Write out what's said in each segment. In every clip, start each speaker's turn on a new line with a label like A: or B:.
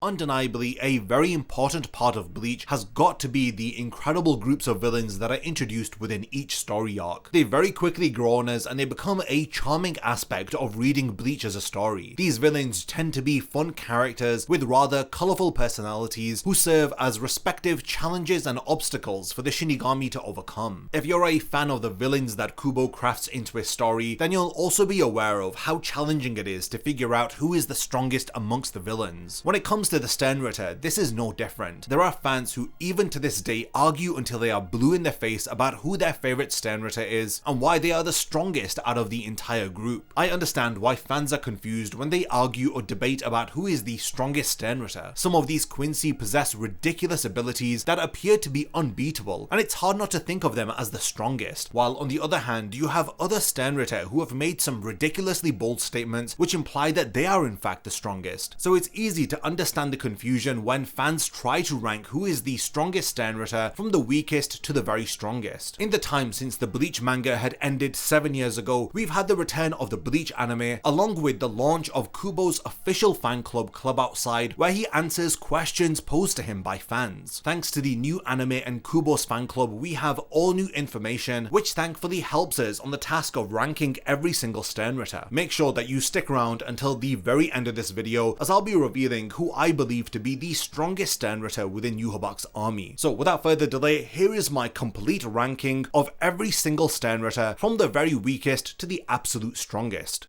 A: Undeniably, a very important part of Bleach has got to be the incredible groups of villains that are introduced within each story arc. They very quickly grow on us and they become a charming aspect of reading Bleach as a story. These villains tend to be fun characters with rather colourful personalities who serve as respective challenges and obstacles for the Shinigami to overcome. If you're a fan of the villains that Kubo crafts into a story, then you'll also be aware of how challenging it is to figure out who is the strongest amongst the villains. When it comes to the Sternritter, this is no different. There are fans who even to this day argue until they are blue in the face about who their favourite Sternritter is and why they are the strongest out of the entire group. I understand why fans are confused when they argue or debate about who is the strongest Sternritter. Some of these Quincy possess ridiculous abilities that appear to be unbeatable, and it's hard not to think of them as the strongest, while on the other hand you have other Sternritter who have made some ridiculously bold statements which imply that they are in fact the strongest. So it's easy to understand the confusion when fans try to rank who is the strongest Sternritter from the weakest to the very strongest. In the time since the Bleach manga had ended 7 years ago, we've had the return of the Bleach anime along with the launch of Kubo's official fan club KlubOutside, where he answers questions posed to him by fans. Thanks to the new anime and Kubo's fan club, we have all new information which thankfully helps us on the task of ranking every single Sternritter. Make sure that you stick around until the very end of this video as I'll be revealing who I believe to be the strongest Sternritter within Yhwach's army. So without further delay, here is my complete ranking of every single Sternritter from the very weakest to the absolute strongest.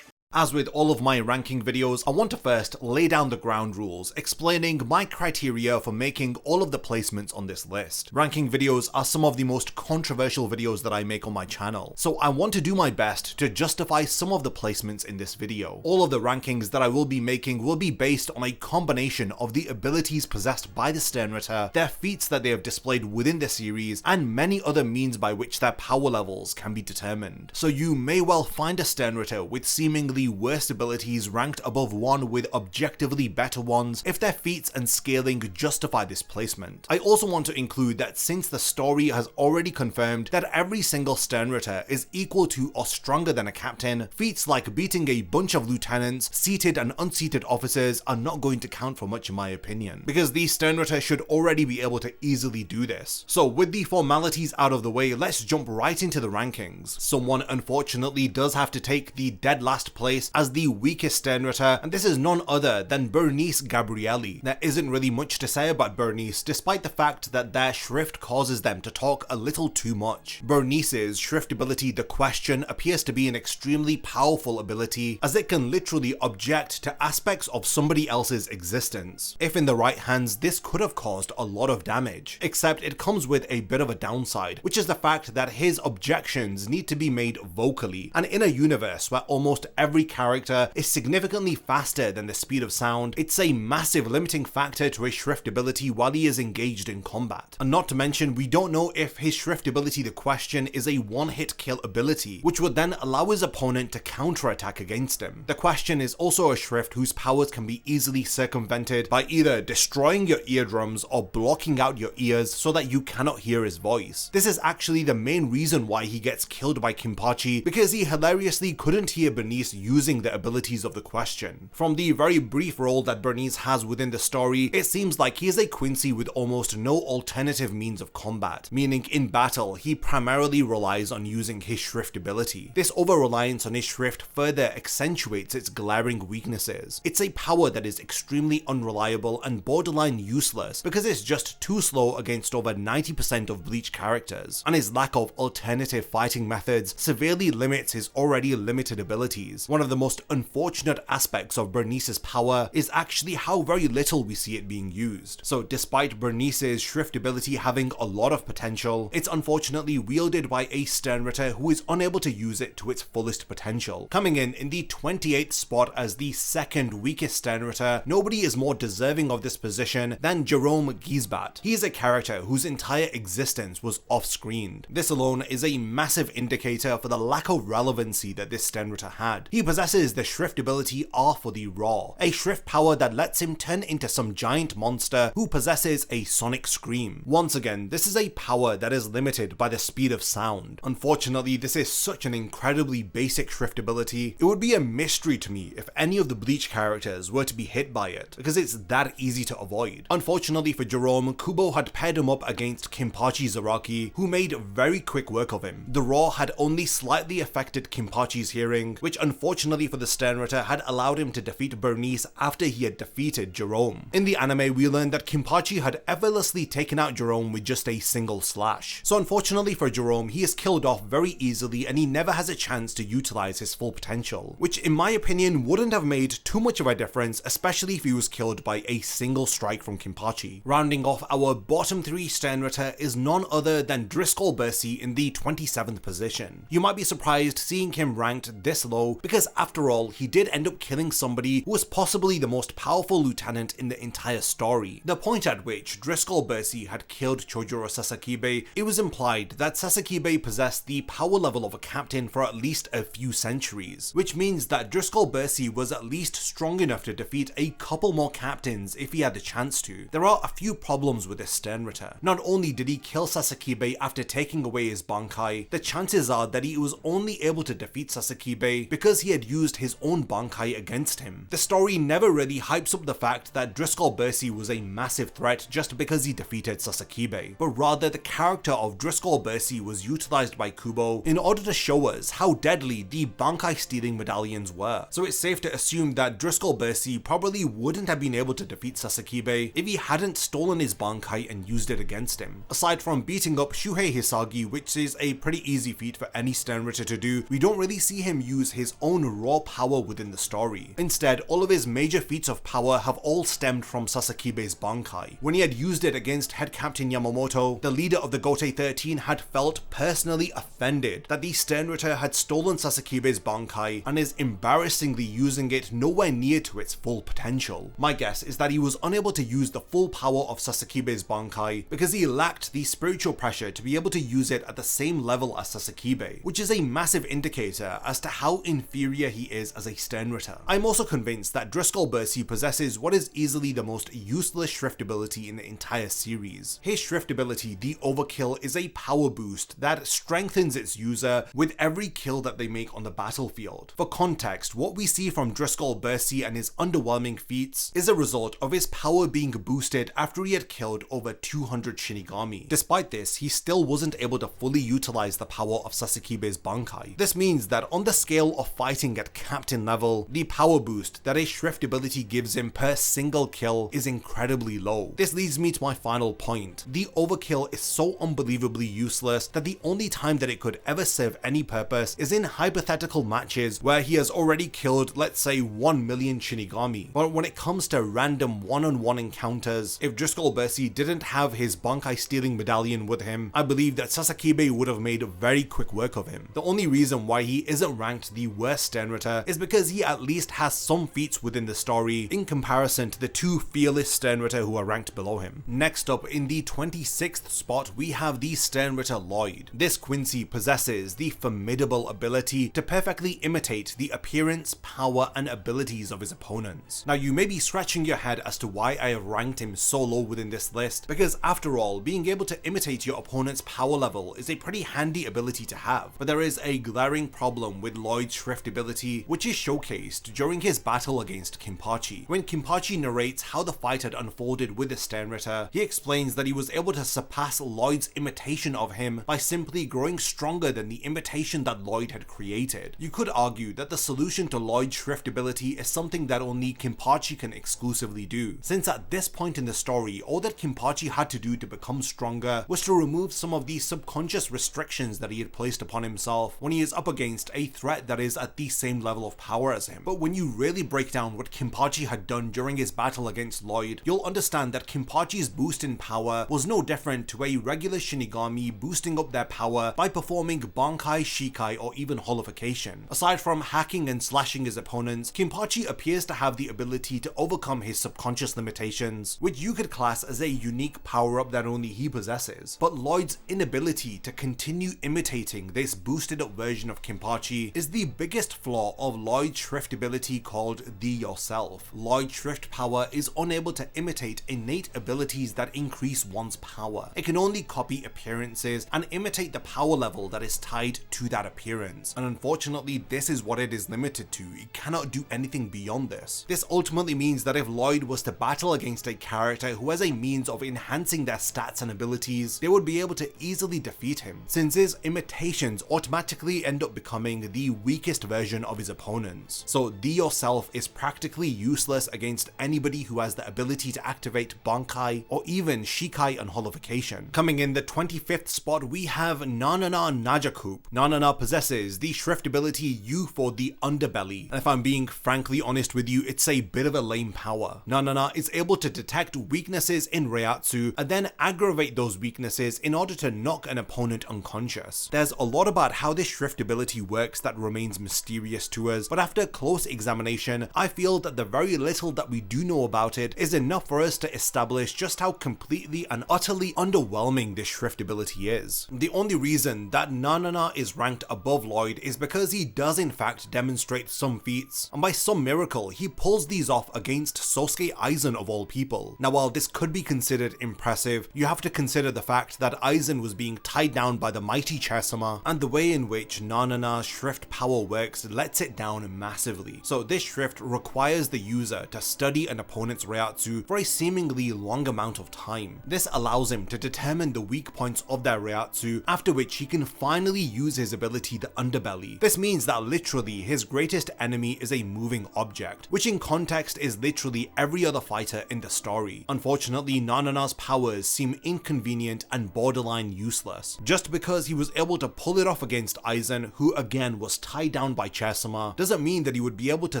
A: As with all of my ranking videos, I want to first lay down the ground rules, explaining my criteria for making all of the placements on this list. Ranking videos are some of the most controversial videos that I make on my channel, so I want to do my best to justify some of the placements in this video. All of the rankings that I will be making will be based on a combination of the abilities possessed by the Sternritter, their feats that they have displayed within the series, and many other means by which their power levels can be determined. So you may well find a Sternritter with seemingly worst abilities ranked above one with objectively better ones if their feats and scaling justify this placement. I also want to include that since the story has already confirmed that every single Sternritter is equal to or stronger than a captain, feats like beating a bunch of lieutenants, seated and unseated officers are not going to count for much in my opinion, because these Sternritter should already be able to easily do this. So with the formalities out of the way, let's jump right into the rankings. Someone unfortunately does have to take the dead last place as the weakest Sternritter, and this is none other than Bernice Gabrielli. There isn't really much to say about Bernice, despite the fact that their shrift causes them to talk a little too much. Bernice's shrift ability, The Question, appears to be an extremely powerful ability, as it can literally object to aspects of somebody else's existence. If in the right hands, this could have caused a lot of damage, except it comes with a bit of a downside, which is the fact that his objections need to be made vocally, and in a universe where almost every character is significantly faster than the speed of sound, it's a massive limiting factor to his shrift ability while he is engaged in combat. And not to mention, we don't know if his shrift ability, The Question, is a one-hit kill ability, which would then allow his opponent to counterattack against him. The Question is also a shrift whose powers can be easily circumvented by either destroying your eardrums or blocking out your ears so that you cannot hear his voice. This is actually the main reason why he gets killed by Kinpachi, because he hilariously couldn't hear Bernice using the abilities of The Question. From the very brief role that Bernice has within the story, it seems like he is a Quincy with almost no alternative means of combat, meaning in battle he primarily relies on using his shrift ability. This over-reliance on his shrift further accentuates its glaring weaknesses. It's a power that is extremely unreliable and borderline useless because it's just too slow against over 90% of Bleach characters, and his lack of alternative fighting methods severely limits his already limited abilities. One of the most unfortunate aspects of Bernice's power is actually how very little we see it being used. So despite Bernice's shrift ability having a lot of potential, it's unfortunately wielded by a Sternritter who is unable to use it to its fullest potential. Coming in the 28th spot as the second weakest Sternritter, nobody is more deserving of this position than Jerome Gisbat. He is a character whose entire existence was off-screened. This alone is a massive indicator for the lack of relevancy that this Sternritter had. He possesses the Shrift ability R for the Raw, a Shrift power that lets him turn into some giant monster who possesses a sonic scream. Once again, this is a power that is limited by the speed of sound. Unfortunately, this is such an incredibly basic Shrift ability, it would be a mystery to me if any of the Bleach characters were to be hit by it, because it's that easy to avoid. Unfortunately for Jerome, Kubo had paired him up against Kinpachi Zaraki, who made very quick work of him. The Raw had only slightly affected Kinpachi's hearing, which unfortunately for the Sternritter had allowed him to defeat Bernice after he had defeated Jerome. In the anime, we learned that Kinpachi had effortlessly taken out Jerome with just a single slash. So unfortunately for Jerome, he is killed off very easily and he never has a chance to utilize his full potential, which in my opinion wouldn't have made too much of a difference, especially if he was killed by a single strike from Kinpachi. Rounding off our bottom 3 Sternritter is none other than Driscoll B in the 27th position. You might be surprised seeing him ranked this low because after all, he did end up killing somebody who was possibly the most powerful lieutenant in the entire story. The point at which Driscoll B had killed Chojuro Sasakibe, it was implied that Sasakibe possessed the power level of a captain for at least a few centuries, which means that Driscoll B was at least strong enough to defeat a couple more captains if he had the chance to. There are a few problems with this Sternritter. Not only did he kill Sasakibe after taking away his Bankai, the chances are that he was only able to defeat Sasakibe because he had used his own Bankai against him. The story never really hypes up the fact that Driscoll B was a massive threat just because he defeated Sasakibe, but rather the character of Driscoll B was utilized by Kubo in order to show us how deadly the Bankai stealing medallions were. So it's safe to assume that Driscoll B probably wouldn't have been able to defeat Sasakibe if he hadn't stolen his Bankai and used it against him. Aside from beating up Shuhei Hisagi, which is a pretty easy feat for any Sternritter to do, we don't really see him use his own raw power within the story. Instead, all of his major feats of power have all stemmed from Sasakibe's Bankai. When he had used it against Head Captain Yamamoto, the leader of the Gotei 13 had felt personally offended that the Sternritter had stolen Sasakibe's Bankai and is embarrassingly using it nowhere near to its full potential. My guess is that he was unable to use the full power of Sasakibe's Bankai because he lacked the spiritual pressure to be able to use it at the same level as Sasakibe, which is a massive indicator as to how inferior he is as a Sternritter. I'm also convinced that Driscoll B possesses what is easily the most useless Shrift ability in the entire series. His Shrift ability, the Overkill, is a power boost that strengthens its user with every kill that they make on the battlefield. For context, what we see from Driscoll B and his underwhelming feats is a result of his power being boosted after he had killed over 200 Shinigami. Despite this, he still wasn't able to fully utilize the power of Sasakibe's Bankai. This means that on the scale of fighting at captain level, the power boost that a Shrift ability gives him per single kill is incredibly low. This leads me to my final point. The Overkill is so unbelievably useless that the only time that it could ever serve any purpose is in hypothetical matches where he has already killed, let's say, 1 million Shinigami. But when it comes to random one-on-one encounters, if Driscoll B didn't have his Bankai stealing medallion with him, I believe that Sasakibe would have made very quick work of him. The only reason why he isn't ranked the worst Sternritter is because he at least has some feats within the story in comparison to the 2 fearless Sternritter who are ranked below him. Next up, in the 26th spot, we have the Sternritter Lloyd. This Quincy possesses the formidable ability to perfectly imitate the appearance, power, and abilities of his opponents. Now, you may be scratching your head as to why I have ranked him so low within this list, because after all, being able to imitate your opponent's power level is a pretty handy ability to have, but there is a glaring problem with Lloyd's Shrift ability, which is showcased during his battle against Kinpachi. When Kinpachi narrates how the fight had unfolded with the Sternritter, he explains that he was able to surpass Lloyd's imitation of him by simply growing stronger than the imitation that Lloyd had created. You could argue that the solution to Lloyd's Shrift ability is something that only Kinpachi can exclusively do, since at this point in the story, all that Kinpachi had to do to become stronger was to remove some of the subconscious restrictions that he had placed upon himself when he is up against a threat that is at the same level of power as him. But when you really break down what Kinpachi had done during his battle against Lloyd, you'll understand that Kinpachi's boost in power was no different to a regular Shinigami boosting up their power by performing Bankai, Shikai, or even Holification. Aside from hacking and slashing his opponents, Kinpachi appears to have the ability to overcome his subconscious limitations, which you could class as a unique power-up that only he possesses. But Lloyd's inability to continue imitating this boosted up version of Kinpachi is the biggest biggest flaw of Lloyd's Shrift ability called the Yourself. Lloyd's Shrift power is unable to imitate innate abilities that increase one's power. It can only copy appearances and imitate the power level that is tied to that appearance, and unfortunately this is what it is limited to. It cannot do anything beyond this. This ultimately means that if Lloyd was to battle against a character who has a means of enhancing their stats and abilities, they would be able to easily defeat him, since his imitations automatically end up becoming the weakest version of his opponents. So the Yourself is practically useless against anybody who has the ability to activate Bankai or even Shikai Unholification. Coming in the 25th spot, we have Nanana Najakup. Nanana possesses the Shrift ability U for the Underbelly, and if I'm being frankly honest with you, it's a bit of a lame power. Nanana is able to detect weaknesses in Reiatsu and then aggravate those weaknesses in order to knock an opponent unconscious. There's a lot about how this Shrift ability works that remains mysterious to us, but after close examination, I feel that the very little that we do know about it is enough for us to establish just how completely and utterly underwhelming this Shrift ability is. The only reason that Nanana is ranked above Lloyd is because he does in fact demonstrate some feats, and by some miracle he pulls these off against Sosuke Aizen of all people. Now while this could be considered impressive, you have to consider the fact that Aizen was being tied down by the mighty Chesama, and the way in which Nanana's Shrift power works lets it down massively. So this Shrift requires the user to study an opponent's Reiatsu for a seemingly long amount of time. This allows him to determine the weak points of their Reiatsu, after which he can finally use his ability the Underbelly. This means that literally his greatest enemy is a moving object, which in context is literally every other fighter in the story. Unfortunately, Nanana's powers seem inconvenient and borderline useless. Just because he was able to pull it off against Aizen, who again was tied down by Chesama, doesn't mean that he would be able to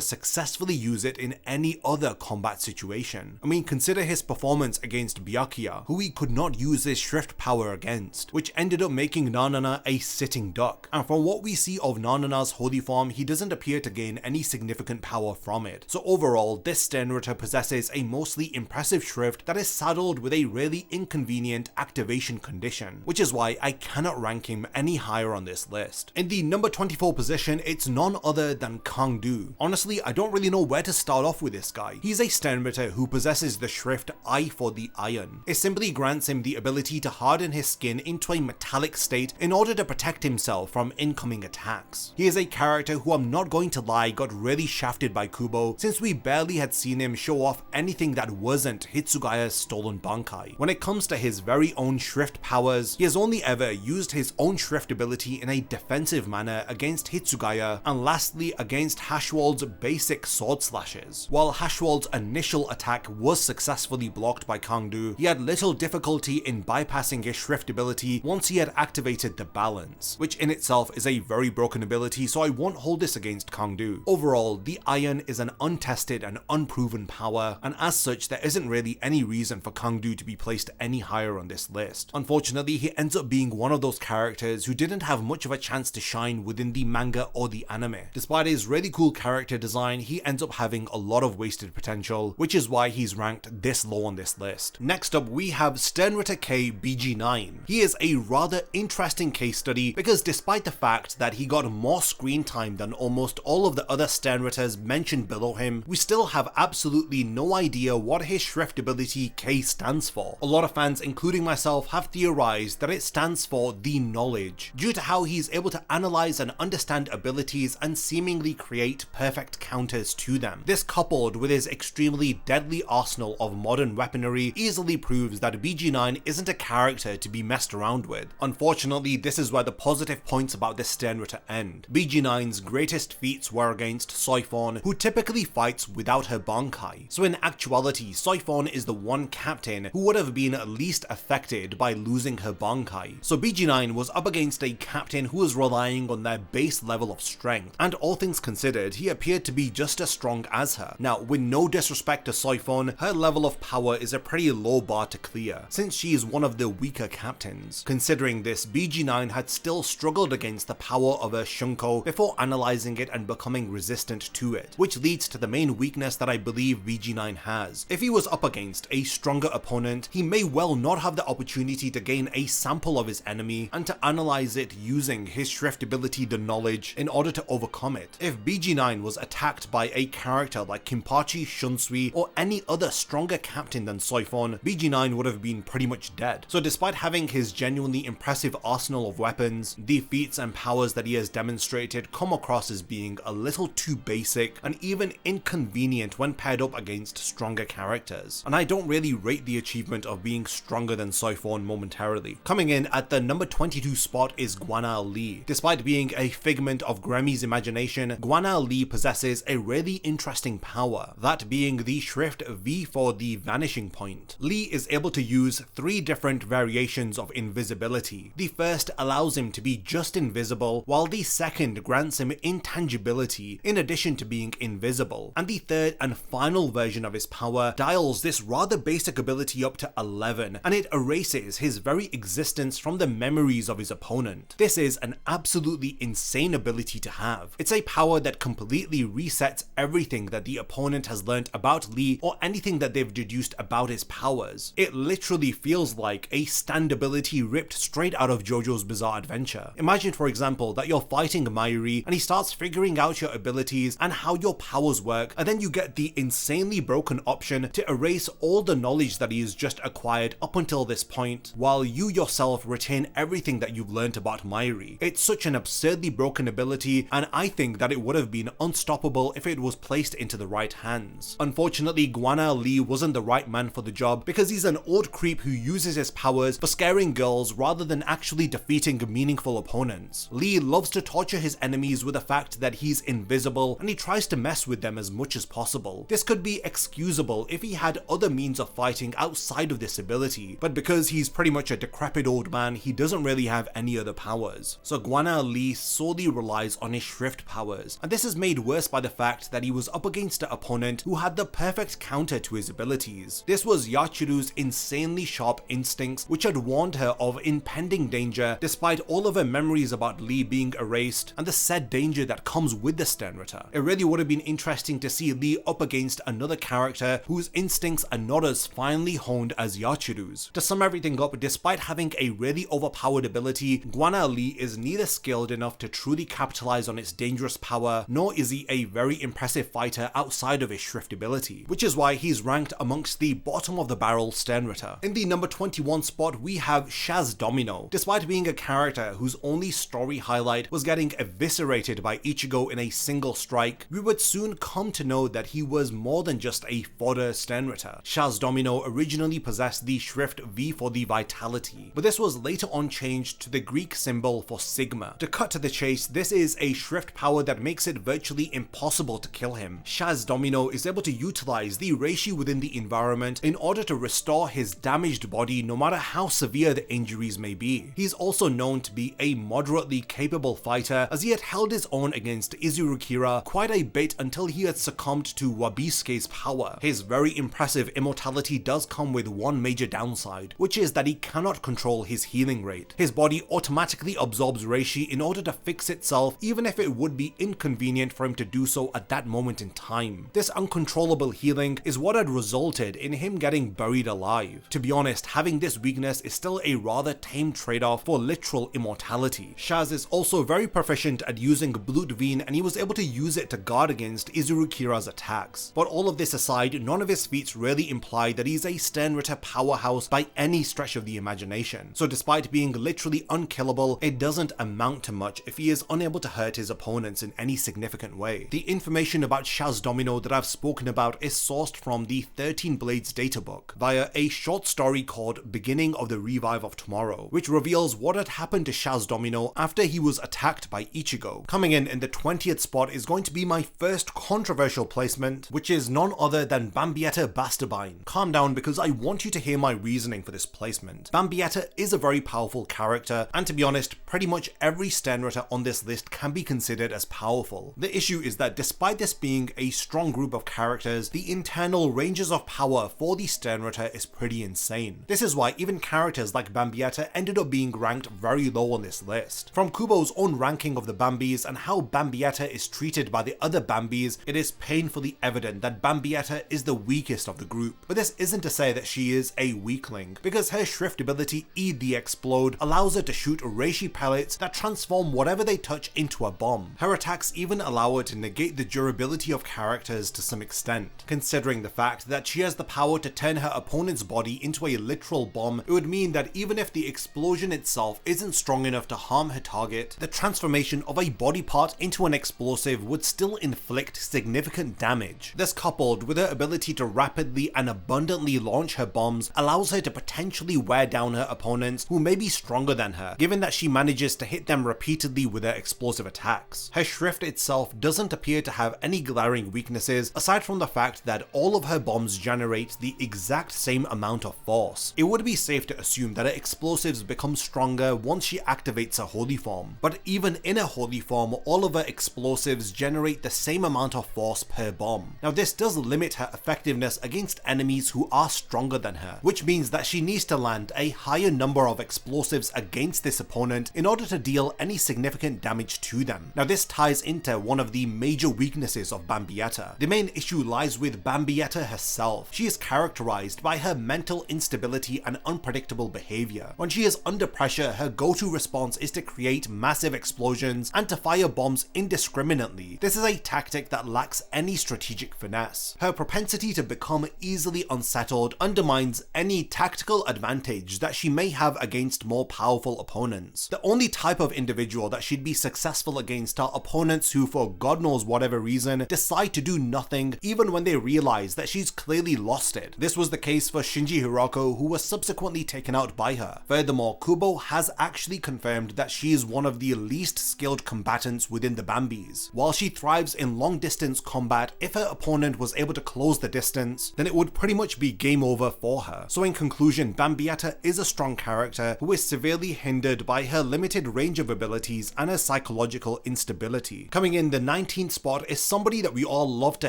A: successfully use it in any other combat situation. I mean, consider his performance against Byakuya, who he could not use his Shrift power against, which ended up making Nanana a sitting duck. And from what we see of Nanana's holy form, he doesn't appear to gain any significant power from it. So overall, this Sternritter possesses a mostly impressive Shrift that is saddled with a really inconvenient activation condition, which is why I cannot rank him any higher on this list. In the number 24 position, it's none other than Kungu. Honestly, I don't really know where to start off with this guy. He's a Sternritter who possesses the Shrift I for the Iron. It simply grants him the ability to harden his skin into a metallic state in order to protect himself from incoming attacks. He is a character who, I'm not going to lie, got really shafted by Kubo, since we barely had seen him show off anything that wasn't Hitsugaya's stolen Bankai. When it comes to his very own Shrift powers, he has only ever used his own Shrift ability in a defensive manner against Hitsugaya, and lastly against Hashwald's basic sword slashes. While Hashwald's initial attack was successfully blocked by Kungu, he had little difficulty in bypassing his Shrift ability once he had activated the balance, which in itself is a very broken ability, so I won't hold this against Kungu. Overall, the Iron is an untested and unproven power, and as such there isn't really any reason for Kungu to be placed any higher on this list. Unfortunately, he ends up being one of those characters who didn't have much of a chance to shine within the manga or the anime. Despite his really cool character design, he ends up having a lot of wasted potential, which is why he's ranked this low on this list. Next up, we have Sternritter K BG9. He is a rather interesting case study because despite the fact that he got more screen time than almost all of the other Sternritters mentioned below him, we still have absolutely no idea what his Shrift ability K stands for. A lot of fans, including myself, have theorized that it stands for the knowledge, due to how he's able to analyze and understand abilities and seemingly create perfect counters to them. This, coupled with his extremely deadly arsenal of modern weaponry, easily proves that BG9 isn't a character to be messed around with. Unfortunately, this is where the positive points about this Sternritter end. BG9's greatest feats were against Soifon, who typically fights without her Bankai. So in actuality, Soifon is the one captain who would have been least affected by losing her Bankai. So BG9 was up against a captain who was relying on their base level of strength, and all things considered, he appeared to be just as strong as her. Now, with no disrespect to Soifon, her level of power is a pretty low bar to clear, since she is one of the weaker captains. Considering this, BG9 had still struggled against the power of her Shunko before analyzing it and becoming resistant to it, which leads to the main weakness that I believe BG9 has. If he was up against a stronger opponent, he may well not have the opportunity to gain a sample of his enemy and to analyze it using his Shrift ability, the knowledge, in order to to overcome it. If BG9 was attacked by a character like Kinpachi, Shunsui, or any other stronger captain than Soifon, BG9 would have been pretty much dead. So despite having his genuinely impressive arsenal of weapons, the feats and powers that he has demonstrated come across as being a little too basic and even inconvenient when paired up against stronger characters. And I don't really rate the achievement of being stronger than Soifon momentarily. Coming in at the number 22 spot is Guan Lee. Despite being a figment of Gremmy's imagination, Guan Lee possesses a really interesting power, that being the Shrift V for the Vanishing Point. Lee is able to use 3 different variations of invisibility. The first allows him to be just invisible, while the second grants him intangibility in addition to being invisible, and the third and final version of his power dials this rather basic ability up to 11, and it erases his very existence from the memories of his opponent. This is an absolutely insane ability to have. It's a power that completely resets everything that the opponent has learnt about Lee or anything that they've deduced about his powers. It literally feels like a stand ability ripped straight out of JoJo's Bizarre Adventure. Imagine, for example, that you're fighting Mayuri and he starts figuring out your abilities and how your powers work, and then you get the insanely broken option to erase all the knowledge that he has just acquired up until this point, while you yourself retain everything that you've learned about Mayuri. It's such an absurdly broken ability, and I think that it would have been unstoppable if it was placed into the right hands. Unfortunately, Guan Lee wasn't the right man for the job because he's an old creep who uses his powers for scaring girls rather than actually defeating meaningful opponents. Lee loves to torture his enemies with the fact that he's invisible, and he tries to mess with them as much as possible. This could be excusable if he had other means of fighting outside of this ability, but because he's pretty much a decrepit old man, he doesn't really have any other powers. So Guan Lee solely relies on his Shrift powers, and this is made worse by the fact that he was up against an opponent who had the perfect counter to his abilities. This was Yachiru's insanely sharp instincts, which had warned her of impending danger despite all of her memories about Lee being erased and the said danger that comes with the Sternritter. It really would have been interesting to see Lee up against another character whose instincts are not as finely honed as Yachiru's. To sum everything up, despite having a really overpowered ability, Guan Lee is neither skilled enough to truly capitalize on its dangerous power, nor is he a very impressive fighter outside of his Shrift ability, which is why he's ranked amongst the bottom of the barrel Sternritter. In the number 21 spot, we have Shaz Domino. Despite being a character whose only story highlight was getting eviscerated by Ichigo in a single strike, we would soon come to know that he was more than just a fodder Sternritter. Shaz Domino originally possessed the Shrift V for the Vitality, but this was later on changed to the Greek symbol for Sigma. To cut to the chase, this is a Shrift power that makes it virtually impossible to kill him. Shaz Domino is able to utilize the reishi within the environment in order to restore his damaged body no matter how severe the injuries may be. He's also known to be a moderately capable fighter, as he had held his own against Izurukira quite a bit until he had succumbed to Wabisuke's power. His very impressive immortality does come with one major downside, which is that he cannot control his healing rate. His body automatically absorbs reishi in order to fix itself, even if it would be inconvenient for him to do so at that moment in time. This uncontrollable healing is what had resulted in him getting buried alive. To be honest, having this weakness is still a rather tame trade-off for literal immortality. Shaz is also very proficient at using Blutveen, and he was able to use it to guard against Izurukira's attacks. But all of this aside, none of his feats really imply that he's a Sternritter powerhouse by any stretch of the imagination. So despite being literally unkillable, it doesn't amount to much if he is unable to hurt his opponents in any significant way. The information about Shaz Domino that I've spoken about is sourced from the 13 Blades databook via a short story called Beginning of the Revive of Tomorrow, which reveals what had happened to Shaz Domino after he was attacked by Ichigo. Coming in the 20th spot is going to be my first controversial placement, which is none other than Bambietta Bastardine. Calm down, because I want you to hear my reasoning for this placement. Bambietta is a very powerful character, and to be honest, pretty much every Sternritter on this list can be considered as powerful. The issue is that despite this being a strong group of characters, the internal ranges of power for the Sternritter is pretty insane. This is why even characters like Bambietta ended up being ranked very low on this list. From Kubo's own ranking of the Bambis and how Bambietta is treated by the other Bambis, it is painfully evident that Bambietta is the weakest of the group. But this isn't to say that she is a weakling, because her Shrift ability E the Explode allows her to shoot reishi pellets that transform whatever they touch into a bomb. Her attacks even allow her to negate the durability of characters to some extent. Considering the fact that she has the power to turn her opponent's body into a literal bomb, it would mean that even if the explosion itself isn't strong enough to harm her target, the transformation of a body part into an explosive would still inflict significant damage. This, coupled with her ability to rapidly and abundantly launch her bombs, allows her to potentially wear down her opponents who may be stronger than her, given that she manages to hit them repeatedly with her explosive attacks. Her Shrift itself doesn't appear to have any glaring weaknesses aside from the fact that all of her bombs generate the exact same amount of force. It would be safe to assume that her explosives become stronger once she activates her holy form, but even in her holy form, all of her explosives generate the same amount of force per bomb. Now this does limit her effectiveness against enemies who are stronger than her, which means that she needs to land a higher number of explosives against this opponent in order to deal any significant damage to them. Now this ties into one of the major weaknesses of Bambietta. The main issue lies with Bambietta herself. She is characterized by her mental instability and unpredictable behavior. When she is under pressure, her go-to response is to create massive explosions and to fire bombs indiscriminately. This is a tactic that lacks any strategic finesse. Her propensity to become easily unsettled undermines any tactical advantage that she may have against more powerful opponents. The only type of individual that she'd be successful against are opponents who, for God knows whatever reason, decide to do nothing even when they realize that she's clearly lost it. This was the case for Shinji Hirako, who was subsequently taken out by her. Furthermore, Kubo has actually confirmed that she is one of the least skilled combatants within the Bambis. While she thrives in long distance combat, if her opponent was able to close the distance, then it would pretty much be game over for her. So in conclusion, Bambietta is a strong character who is severely hindered by her limited range of abilities and her psychological instability. Coming in the 19th spot is somebody that we all love to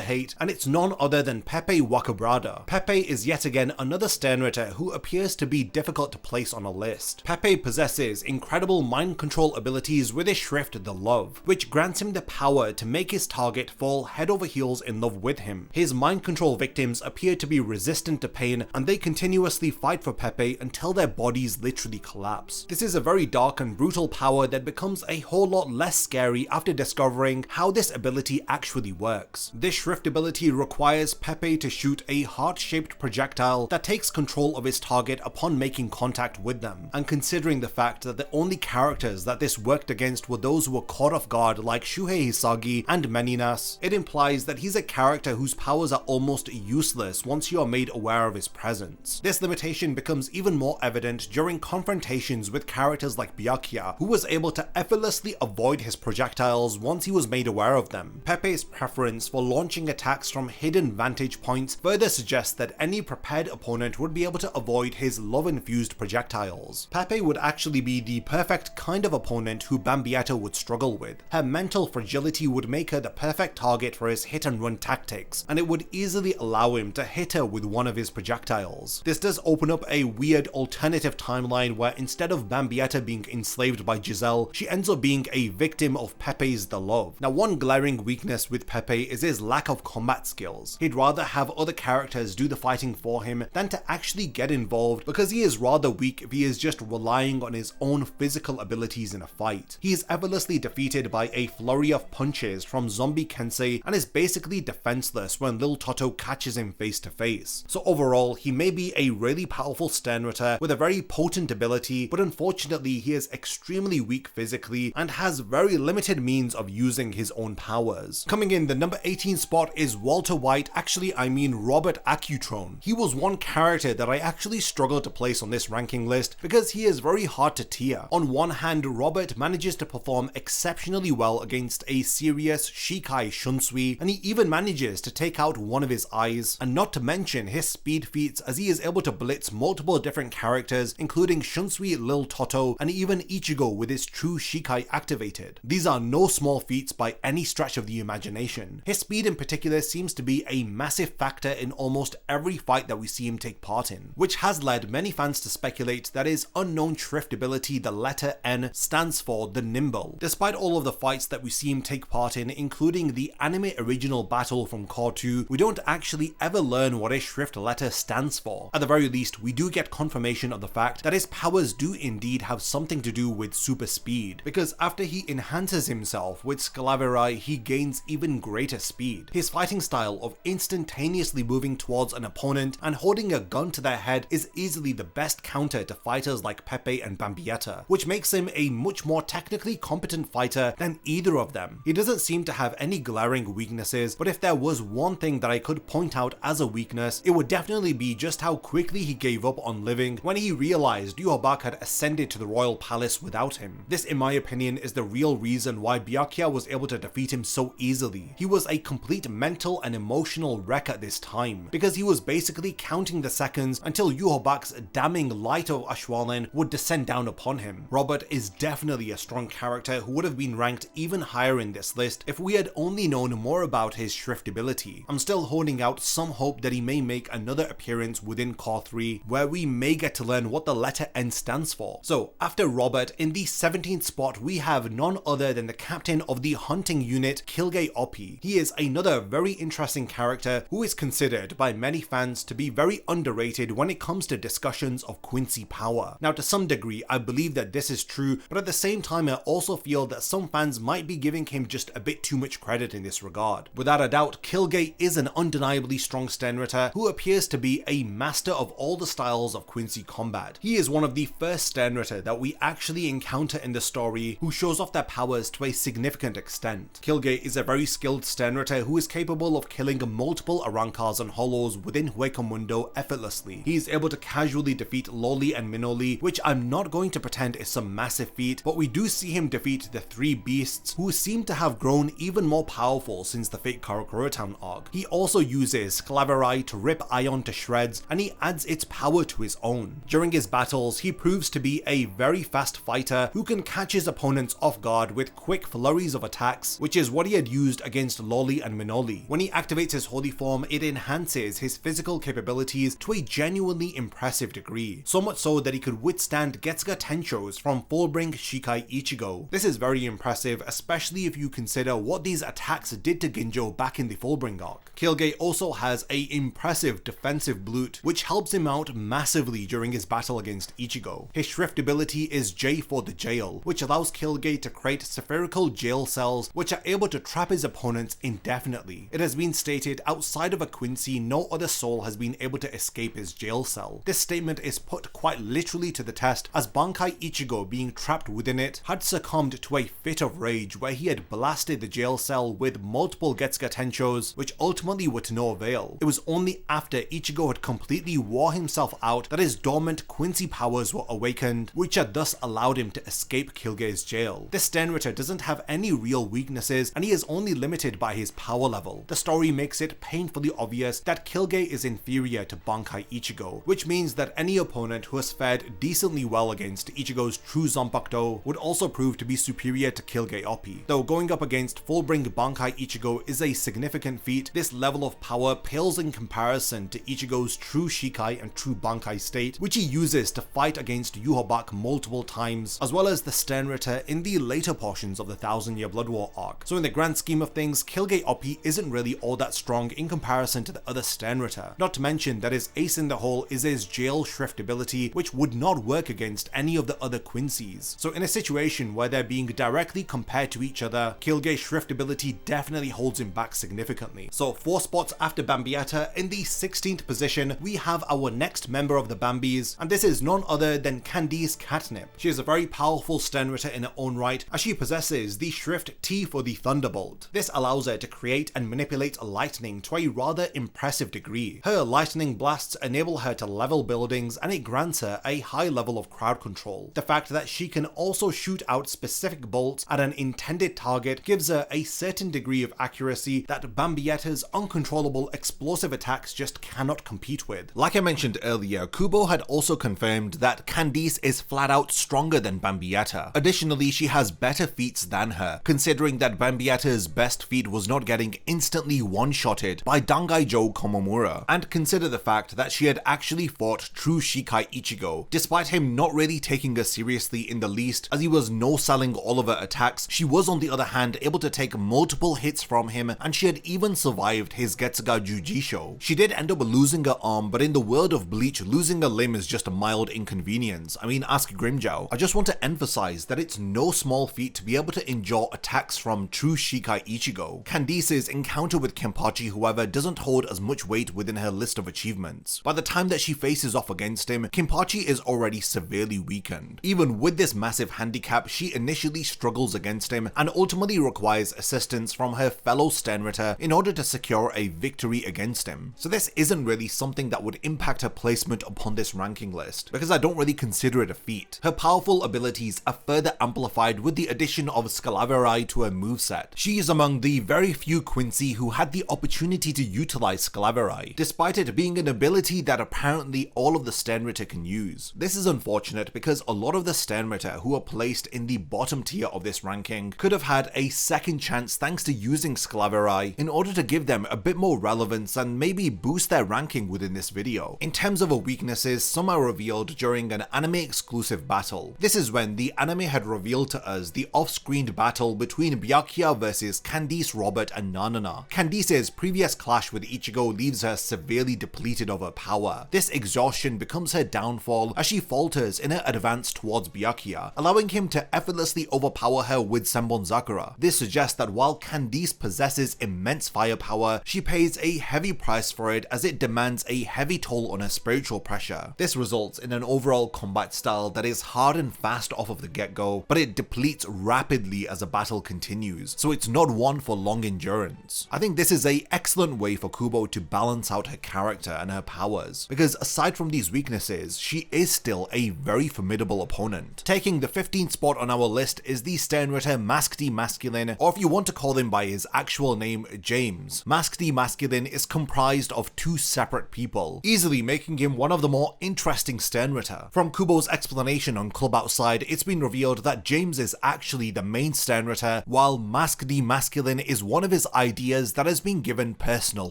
A: hate, and it's none other than Pepewakaba. Pepe is yet again another Sternritter who appears to be difficult to place on a list. Pepe possesses incredible mind control abilities with his Shrift the Love, which grants him the power to make his target fall head over heels in love with him. His mind control victims appear to be resistant to pain, and they continuously fight for Pepe until their bodies literally collapse. This is a very dark and brutal power that becomes a whole lot less scary after discovering how this ability actually works. This Shrift ability requires Pepe to shoot a heart-shaped projectile that takes control of his target upon making contact with them, and considering the fact that the only characters that this worked against were those who were caught off guard like Shuhei Hisagi and Meninas, it implies that he's a character whose powers are almost useless once you are made aware of his presence. This limitation becomes even more evident during confrontations with characters like Byakuya, who was able to effortlessly avoid his projectiles once he was made aware of them. Pepe's preference for launching attacks from hidden vantage points further suggests that any prepared opponent would be able to avoid his love-infused projectiles. Pepe would actually be the perfect kind of opponent who Bambietta would struggle with. Her mental fragility would make her the perfect target for his hit-and-run tactics, and it would easily allow him to hit her with one of his projectiles. This does open up a weird alternative timeline where instead of Bambietta being enslaved by Gizelle, she ends up being a victim of Pepe's The Love. Now, one glaring weakness with Pepe is his lack of combat skills. He'd rather have other characters do the fighting for him than to actually get involved, because he is rather weak if he is just relying on his own physical abilities in a fight. He is effortlessly defeated by a flurry of punches from Zombie Kensei and is basically defenseless when Lil Toto catches him face to face. So overall, he may be a really powerful Sternritter with a very potent ability, but unfortunately he is extremely weak physically and has very limited means of using his own powers. Coming in the number 18 spot is Walter White, actually I mean Robert Acutron. He was one character that I actually struggled to place on this ranking list because he is very hard to tier. On one hand, Robert manages to perform exceptionally well against a serious Shikai Shunsui, and he even manages to take out one of his eyes, and not to mention his speed feats as he is able to blitz multiple different characters including Shunsui, Lil Toto, and even Ichigo with his true Shikai activated. These are no small feats by any stretch of the imagination. His speed in particular seems to be a massive factor in almost every fight that we see him take part in, which has led many fans to speculate that his unknown Shrift ability, the letter N, stands for the Nimble. Despite all of the fights that we see him take part in, including the anime original battle from Core 2, we don't actually ever learn what his Shrift letter stands for. At the very least, we do get confirmation of the fact that his powers do indeed have something to do with super speed, because after he enhances himself, with Scalavirai he gains even greater speed. His fighting style of instantaneously moving towards an opponent and holding a gun to their head is easily the best counter to fighters like Pepe and Bambietta, which makes him a much more technically competent fighter than either of them. He doesn't seem to have any glaring weaknesses, but if there was one thing that I could point out as a weakness, it would definitely be just how quickly he gave up on living when he realized Yhwach had ascended to the royal palace without him. This, in my opinion, is the real reason why Byakuya was able to defeat him so easily. He was a complete mental and emotional wreck at this time, because he was basically counting the seconds until Yhwach's damning light of Ashwaunen would descend down upon him. Robert is definitely a strong character who would have been ranked even higher in this list if we had only known more about his Shrift ability. I'm still holding out some hope that he may make another appearance within Core 3, where we may get to learn what the letter N stands for. So after Robert, in the 17th spot we have none other than the captain of the hunting unit, Kilg Jail. He is another very interesting character who is considered by many fans to be very underrated when it comes to discussions of Quincy power. Now to some degree I believe that this is true, but at the same time I also feel that some fans might be giving him just a bit too much credit in this regard. Without a doubt, Kilg Jail is an undeniably strong Sternritter who appears to be a master of all the styles of Quincy combat. He is one of the first Sternritter that we actually encounter in the story who shows off their powers to a significant extent. Kilg Jail is a very skilled Sternritter who is capable of killing multiple Arankars and Hollows within Huecomundo effortlessly. He is able to casually defeat Loli and Minoli, which I'm not going to pretend is some massive feat, but we do see him defeat the three beasts who seem to have grown even more powerful since the Fate Karakura Town arc. He also uses Scalavirai to rip Ion to shreds, and he adds its power to his own. During his battles, he proves to be a very fast fighter who can catch his opponents off guard with quick flurries of attacks, which is what he had used against Loli and Minoli. When he activates his holy form, it enhances his physical capabilities to a genuinely impressive degree, so much so that he could withstand Getsuga Tenchos from Fullbring Shikai Ichigo. This is very impressive, especially if you consider what these attacks did to Ginjo back in the Fullbring arc. Kilg Jail also has a impressive defensive blute, which helps him out massively during his battle against Ichigo. His Shrift ability is J for the Jail, which allows Kilg Jail to create spherical jail cells which are able to trap his opponents indefinitely. It has been stated outside of a Quincy, no other soul has been able to escape his jail cell. This statement is put quite literally to the test, as Bankai Ichigo, being trapped within it, had succumbed to a fit of rage where he had blasted the jail cell with multiple Getsuga Tenchos, which ultimately were to no avail. It was only after Ichigo had completely wore himself out that his dormant Quincy powers were awakened, which had thus allowed him to escape Kilg Jail's jail. This Sternritter doesn't have any real weaknesses, and he is only limited by his power level. The story makes it painfully obvious that Kilg Jail is inferior to Bankai Ichigo, which means that any opponent who has fared decently well against Ichigo's true Zanpakuto would also prove to be superior to Kilg Jail. Though going up against Fullbring Bankai Ichigo is a significant feat, this level of power pales in comparison to Ichigo's true Shikai and true Bankai state, which he uses to fight against Yhwach multiple times, as well as the Sternritter in the later portions of the 1000-Year Blood War arc. So in the grand scheme of things, Kilg Jail isn't really all that strong in comparison to the other Sternritter. Not to mention that his ace in the hole is his Jail Shrift ability, which would not work against any of the other Quincies. So in a situation where they're being directly compared to each other, Kilg Jail's Shrift ability definitely holds him back significantly. So 4 spots after Bambietta, in the 16th position, we have our next member of the Bambis, and this is none other than Candis Catnip. She is a very powerful Sternritter in her own right, as she possesses the Shrift T for the Thunderbolt. This allows her to create and manipulate lightning to a rather impressive degree. Her lightning blasts enable her to level buildings, and it grants her a high level of crowd control. The fact that she can also shoot out specific bolts at an intended target gives her a certain degree of accuracy that Bambietta's uncontrollable explosive attacks just cannot compete with. Like I mentioned earlier, Kubo had also confirmed that Candis is flat out stronger than Bambietta. Additionally, she has better feats than her, considering that Bambietta's best feat was not getting instantly one-shotted by Dangaijo Komomura, and consider the fact that she had actually fought true Shikai Ichigo. Despite him not really taking her seriously in the least, as he was no-selling all of her attacks, she was on the other hand able to take multiple hits from him, and she had even survived his Getsuga Jujisho. She did end up losing her arm, but in the world of Bleach, losing a limb is just a mild inconvenience. I mean, ask Grimjow. I just want to emphasize that it's no small feet to be able to endure attacks from true Shikai Ichigo. Candis's encounter with Kenpachi, however, doesn't hold as much weight within her list of achievements. By the time that she faces off against him, Kenpachi is already severely weakened. Even with this massive handicap, she initially struggles against him and ultimately requires assistance from her fellow Sternritter in order to secure a victory against him. So this isn't really something that would impact her placement upon this ranking list, because I don't really consider it a feat. Her powerful abilities are further amplified with the addition of Scalaverai to her moveset. She is among the very few Quincy who had the opportunity to utilize Scalaverai, despite it being an ability that apparently all of the Sternritter can use. This is unfortunate because a lot of the Sternritter who are placed in the bottom tier of this ranking could have had a second chance thanks to using Scalaverai in order to give them a bit more relevance and maybe boost their ranking within this video. In terms of her weaknesses, some are revealed during an anime exclusive battle. This is when the anime had revealed to us the off-screened battle between Byakuya versus Candis, Robert and Nanana. Candis's previous clash with Ichigo leaves her severely depleted of her power. This exhaustion becomes her downfall as she falters in her advance towards Byakuya, allowing him to effortlessly overpower her with Senbonzakura. This suggests that while Candis possesses immense firepower, she pays a heavy price for it as it demands a heavy toll on her spiritual pressure. This results in an overall combat style that is hard and fast off of the get-go, but it depletes rapidly as the battle continues, so it's not one for long endurance. I think this is an excellent way for Kubo to balance out her character and her powers, because aside from these weaknesses, she is still a very formidable opponent. Taking the 15th spot on our list is the Sternritter Mask D Masculine, or if you want to call him by his actual name, James. Mask D Masculine is comprised of two separate people, easily making him one of the more interesting Sternritter. From Kubo's explanation on KlubOutside, it's been revealed that James is actually the main Sternritter, while Mask D Masculine is one of his ideas that has been given personal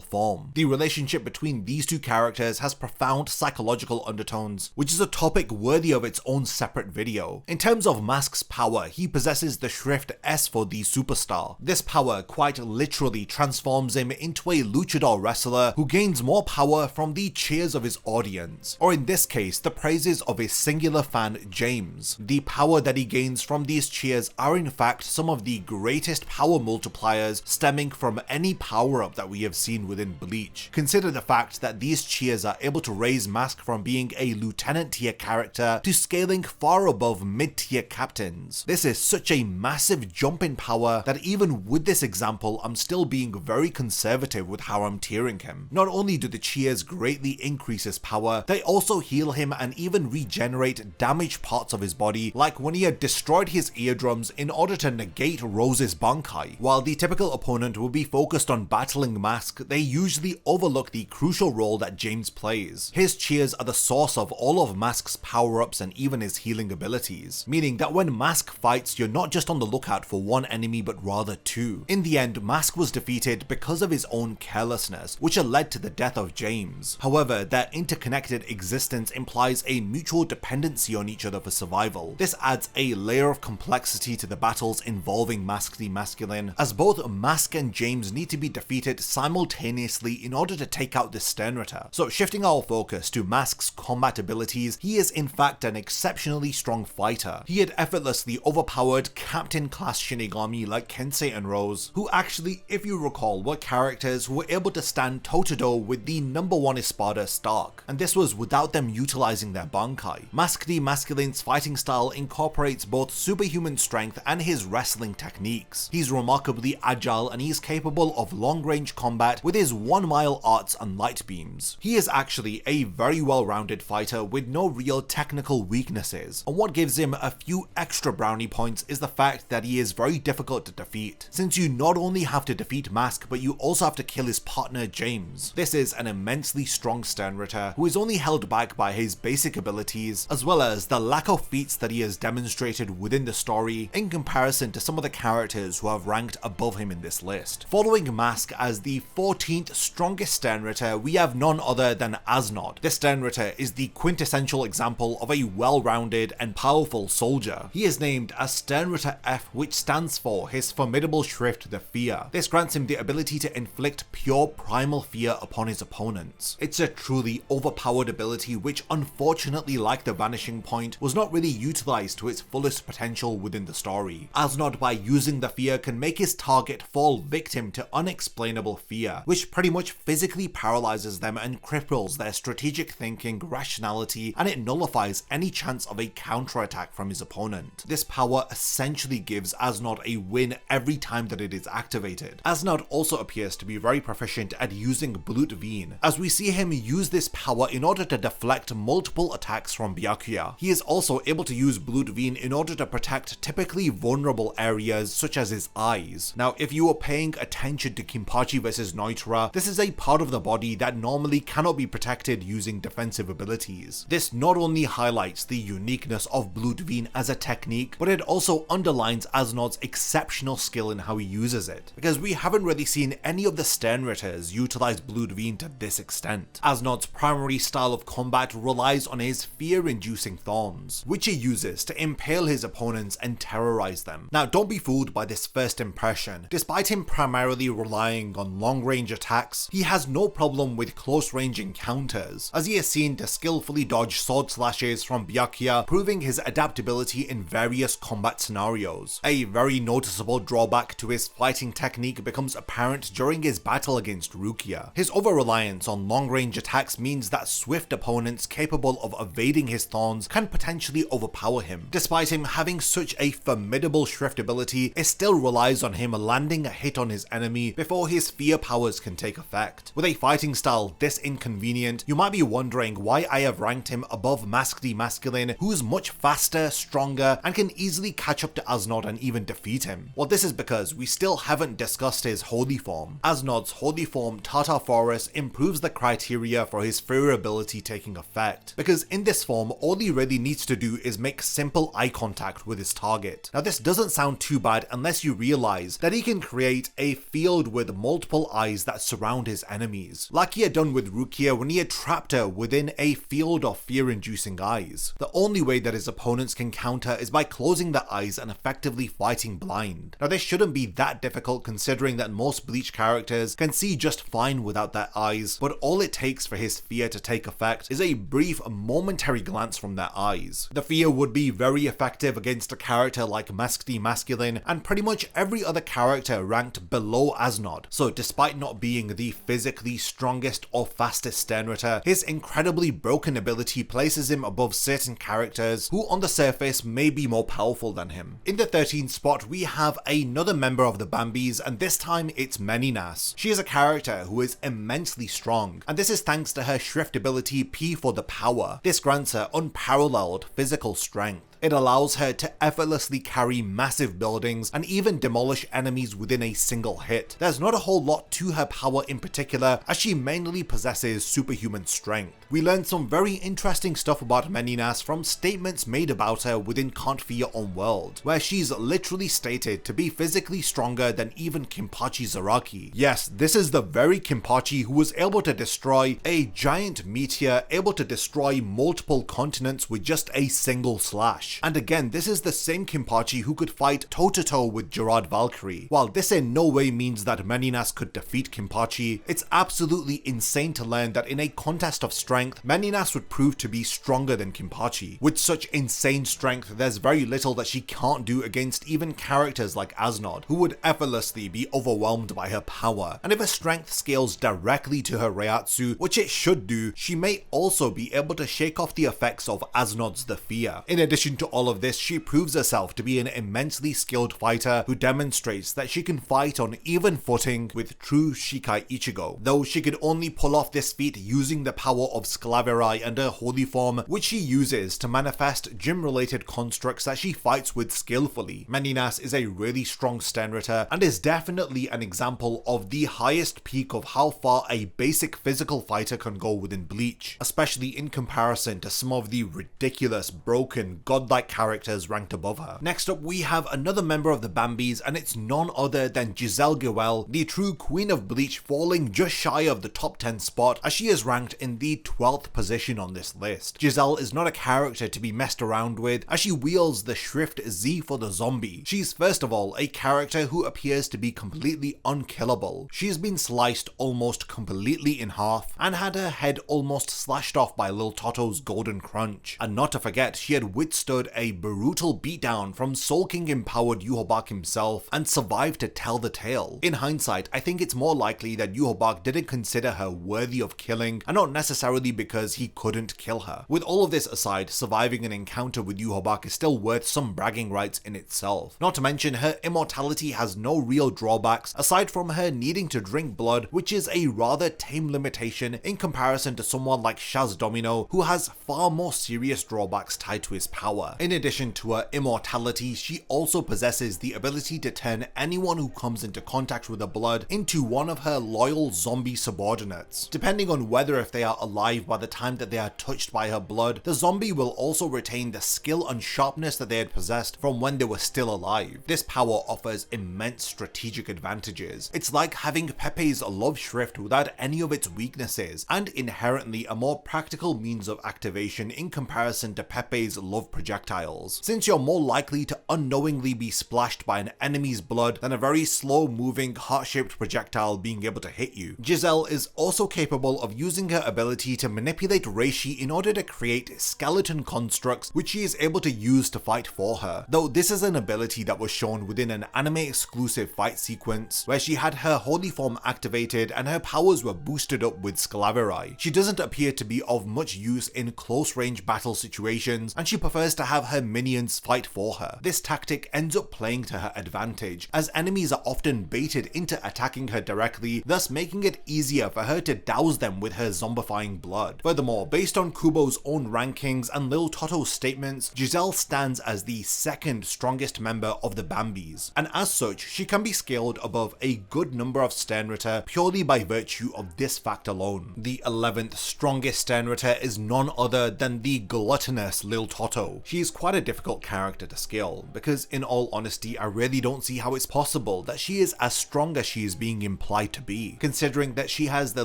A: form. The relationship between these two characters has profound psychological undertones, which is a topic worthy of its own separate video. In terms of Mask's power, he possesses the shrift S for the superstar. This power quite literally transforms him into a luchador wrestler who gains more power from the cheers of his audience, or in this case, the praises of his singular fan, James. The power that he gains from these cheers are in fact some of the greatest power multipliers stemming from any power-up that we have seen within Bleach. Consider the fact that these cheers are able to raise Mask from being a lieutenant tier character to scaling far above mid-tier captains. This is such a massive jump in power that even with this example, I'm still being very conservative with how I'm tiering him. Not only do the cheers greatly increase his power, they also heal him and even regenerate damaged parts of his body, like when he had destroyed his eardrums in order to negate Rose's Bankai. While the typical opponent will be focused on battling Mask, they usually overlook the crucial role that James plays. His cheers are the source of all of Mask's power-ups and even his healing abilities, meaning that when Mask fights, you're not just on the lookout for one enemy but rather two. In the end, Mask was defeated because of his own carelessness, which had led to the death of James. However, their interconnected existence implies a mutual dependency on each other for survival. This adds a layer of complexity to the battles involving Mask D Masculine, as both Mask and James need to be defeated simultaneously in order to take out this Sternritter. So shifting our focus to Mask's combat abilities, he is in fact an exceptionally strong fighter. He had effortlessly overpowered Captain class Shinigami like Kensei and Rose, who actually, if you recall, were characters who were able to stand toe-to-toe with the #1 Espada Stark, and this was without them utilizing their Bankai. Mask D Masculine's fighting style incorporates both superhuman strength and his wrestling techniques. He's remarkably agile and he's capable of long-range combat with his 1-mile arts and light beams. He is actually a very well-rounded fighter with no real technical weaknesses, and what gives him a few extra brownie points is the fact that he is very difficult to defeat, since you not only have to defeat Mask but you also have to kill his partner James. This is an immensely strong Sternritter who is only held back by his basic abilities, as well as the lack of feats that he has demonstrated within the story in comparison to some of the characters who have ranked above him in this list. Following Mask as the 14th strongest Sternritter, we have none other than Asnod. This Sternritter is the quintessential example of a well-rounded and powerful soldier. He is named as Sternritter F, which stands for his formidable shrift, the Fear. This grants him the ability to inflict pure primal fear upon his opponents. It's a truly overpowered ability which, unfortunately like the Vanishing Point, was not really utilized to its fullest potential within within the story. Asnod, by using the fear, can make his target fall victim to unexplainable fear, which pretty much physically paralyzes them and cripples their strategic thinking, rationality, and it nullifies any chance of a counterattack from his opponent. This power essentially gives Asnod a win every time that it is activated. Asnod also appears to be very proficient at using Blutveen, as we see him use this power in order to deflect multiple attacks from Byakuya. He is also able to use Blutveen in order to protect typically vulnerable areas such as his eyes. Now, if you are paying attention to Kinpachi vs Noitra, this is a part of the body that normally cannot be protected using defensive abilities. This not only highlights the uniqueness of Blutveen as a technique, but it also underlines Asnod's exceptional skill in how he uses it, because we haven't really seen any of the Sternritters utilize Blutveen to this extent. Asnod's primary style of combat relies on his fear-inducing thorns, which he uses to impale his opponents and terrorize them. Now, don't be fooled by this first impression. Despite him primarily relying on long-range attacks, he has no problem with close-range encounters, as he is seen to skillfully dodge sword slashes from Byakuya, proving his adaptability in various combat scenarios. A very noticeable drawback to his fighting technique becomes apparent during his battle against Rukia. His over-reliance on long-range attacks means that swift opponents capable of evading his thorns can potentially overpower him. Despite him having such a formidable shrift ability, it still relies on him landing a hit on his enemy before his fear powers can take effect. With a fighting style this inconvenient, you might be wondering why I have ranked him above Mask the Masculine, who's much faster, stronger, and can easily catch up to Asnod and even defeat him. Well, this is because we still haven't discussed his holy form. Asnod's holy form, Tartarphorus, improves the criteria for his fear ability taking effect, because in this form, all he really needs to do is make simple eye contact with his target. Now, this doesn't sound too bad unless you realize that he can create a field with multiple eyes that surround his enemies, like he had done with Rukia when he had trapped her within a field of fear-inducing eyes. The only way that his opponents can counter is by closing their eyes and effectively fighting blind. Now, this shouldn't be that difficult considering that most Bleach characters can see just fine without their eyes, but all it takes for his fear to take effect is a brief, momentary glance from their eyes. The fear would be very effective against a character like Mask the Masculine and pretty much every other character ranked below Asnod. So despite not being the physically strongest or fastest Sternritter, his incredibly broken ability places him above certain characters who on the surface may be more powerful than him. In the 13th spot, we have another member of the Bambis, and this time it's Meninas. She is a character who is immensely strong, and this is thanks to her shrift ability P for the power. This grants her unparalleled physical strength. It allows her to effortlessly carry massive buildings and even demolish enemies within a single hit. There's not a whole lot to her power in particular, as she mainly possesses superhuman strength. We learned some very interesting stuff about Meninas from statements made about her within Can't Fear on World, where she's literally stated to be physically stronger than even Kinpachi Zaraki. Yes, this is the very Kinpachi who was able to destroy a giant meteor, able to destroy multiple continents with just a single slash. And again, this is the same Kinpachi who could fight toe-to-toe with Gerard Valkyrie. While this in no way means that Meninas could defeat Kinpachi, it's absolutely insane to learn that in a contest of strength, Meninas would prove to be stronger than Kinpachi. With such insane strength, there's very little that she can't do against even characters like Asnod, who would effortlessly be overwhelmed by her power. And if her strength scales directly to her Reiatsu, which it should do, she may also be able to shake off the effects of Asnod's The Fear. In addition to all of this, she proves herself to be an immensely skilled fighter who demonstrates that she can fight on even footing with true Shikai Ichigo, though she could only pull off this feat using the power of Sclaverai and her holy form, which she uses to manifest gym-related constructs that she fights with skillfully. Meninas is a really strong Sternritter and is definitely an example of the highest peak of how far a basic physical fighter can go within Bleach, especially in comparison to some of the ridiculous, broken, godlike characters ranked above her. Next up, we have another member of the Bambis, and it's none other than Gizelle Gewel, the true queen of Bleach, falling just shy of the top 10 spot as she is ranked in the 12th position on this list. Gizelle is not a character to be messed around with, as she wields the shrift Z for the zombie. She's first of all a character who appears to be completely unkillable. She's been sliced almost completely in half and had her head almost slashed off by Lil Toto's Golden Crunch. And not to forget, she had withstood withstood a brutal beatdown from Soul King empowered Yhwach himself and survived to tell the tale. In hindsight, I think it's more likely that Yhwach didn't consider her worthy of killing, and not necessarily because he couldn't kill her. With all of this aside, surviving an encounter with Yhwach is still worth some bragging rights in itself. Not to mention, her immortality has no real drawbacks aside from her needing to drink blood, which is a rather tame limitation in comparison to someone like Shaz Domino, who has far more serious drawbacks tied to his power. In addition to her immortality, she also possesses the ability to turn anyone who comes into contact with her blood into one of her loyal zombie subordinates. Depending on whether if they are alive by the time that they are touched by her blood, the zombie will also retain the skill and sharpness that they had possessed from when they were still alive. This power offers immense strategic advantages. It's like having Pepe's love shrift without any of its weaknesses, and inherently a more practical means of activation in comparison to Pepe's love projectiles, since you're more likely to unknowingly be splashed by an enemy's blood than a very slow moving heart-shaped projectile being able to hit you. Gizelle is also capable of using her ability to manipulate reishi in order to create skeleton constructs which she is able to use to fight for her, though this is an ability that was shown within an anime exclusive fight sequence where she had her holy form activated and her powers were boosted up with Sclaverai. She doesn't appear to be of much use in close range battle situations, and she prefers to have her minions fight for her. This tactic ends up playing to her advantage, as enemies are often baited into attacking her directly, thus making it easier for her to douse them with her zombifying blood. Furthermore, based on Kubo's own rankings and Lil Toto's statements, Gizelle stands as the second strongest member of the Bambis, and as such, she can be scaled above a good number of Sternritter purely by virtue of this fact alone. The 11th strongest Sternritter is none other than the gluttonous Lil Toto. She is quite a difficult character to scale, because in all honesty, I really don't see how it's possible that she is as strong as she is being implied to be, considering that she has the